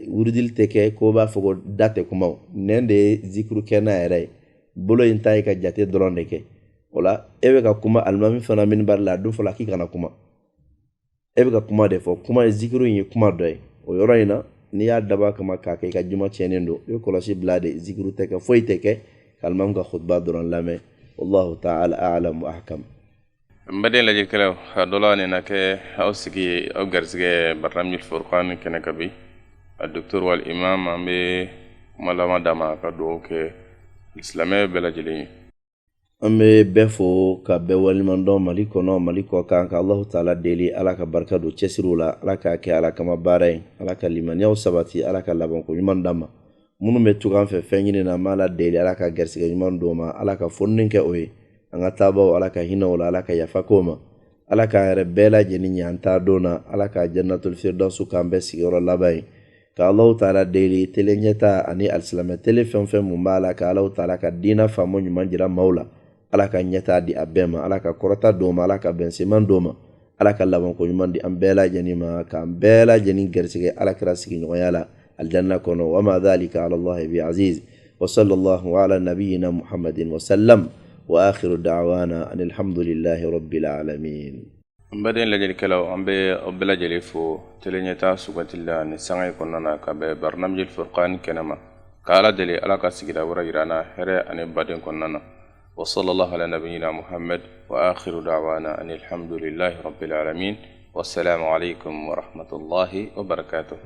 wurdil teke ko ba fogo date kuma nende zikru kena ere bolo inta ka jate dronde ke wala ebe ka kuma almami fana min bar la do fola ki kana kuma ebe ka kuma de fo kuma zikru yi kuma doy o yoroina ni ya daba kama ka ka juma chenendo yo kolosi blade zikru teke foy teke kalmam ka khutba dron lame wallahu ta'ala a'lam wa ahkam mbade la jekelaw dola ne nake awsigi aw garsige barnamil furqan kene kabi الدكتور والإمام عم ملama dama ka do ke islamé bela jeli ambe befo ka be walimando maliko no maliko kan ka Allah taala deli ala ka barka do cesirula ala ka ke ala kama bare ala ka liman yaw sabati ala ka labon ko nyman dama munu metu kan fe fenyini na mala deli ala ka gersige nyman do ma ala ka fonnin ke oyi anga tabo ala ka hinawla ala ka yafakoma ala ka re bela jeni nyanta dona ala ka jannatul firdaus kan be sigoro labai ka Allah taala deli telenyata ani alislam telefon fe mumala ka Allah taala ka dina famo nyman jira maula ala ka nyata di abema ala ka korota doma ala ka benseman doma ala ka labon ko nyman di ambela janima ka ambela jeni gersige ala kra sigi nyoyala aljanna kono wama dhalika ala Allah bi aziz wa sallallahu ala nabiyyina muhammadin wa sallam wa akhiru da'wana alhamdulillahi rabbil alamin mbaden la jeli kelaw ambe obla jeli fo telenyata sugatilla ni sangay konnana ka be barnamjil furqan kenama kala deli ala ka sigira wara irana here ane baden konnana wa sallallahu ala nabiyyina muhammad wa akhiru da'wana alhamdulillahi rabbil alamin wassalamu alaykum wa rahmatullahi wa barakatuh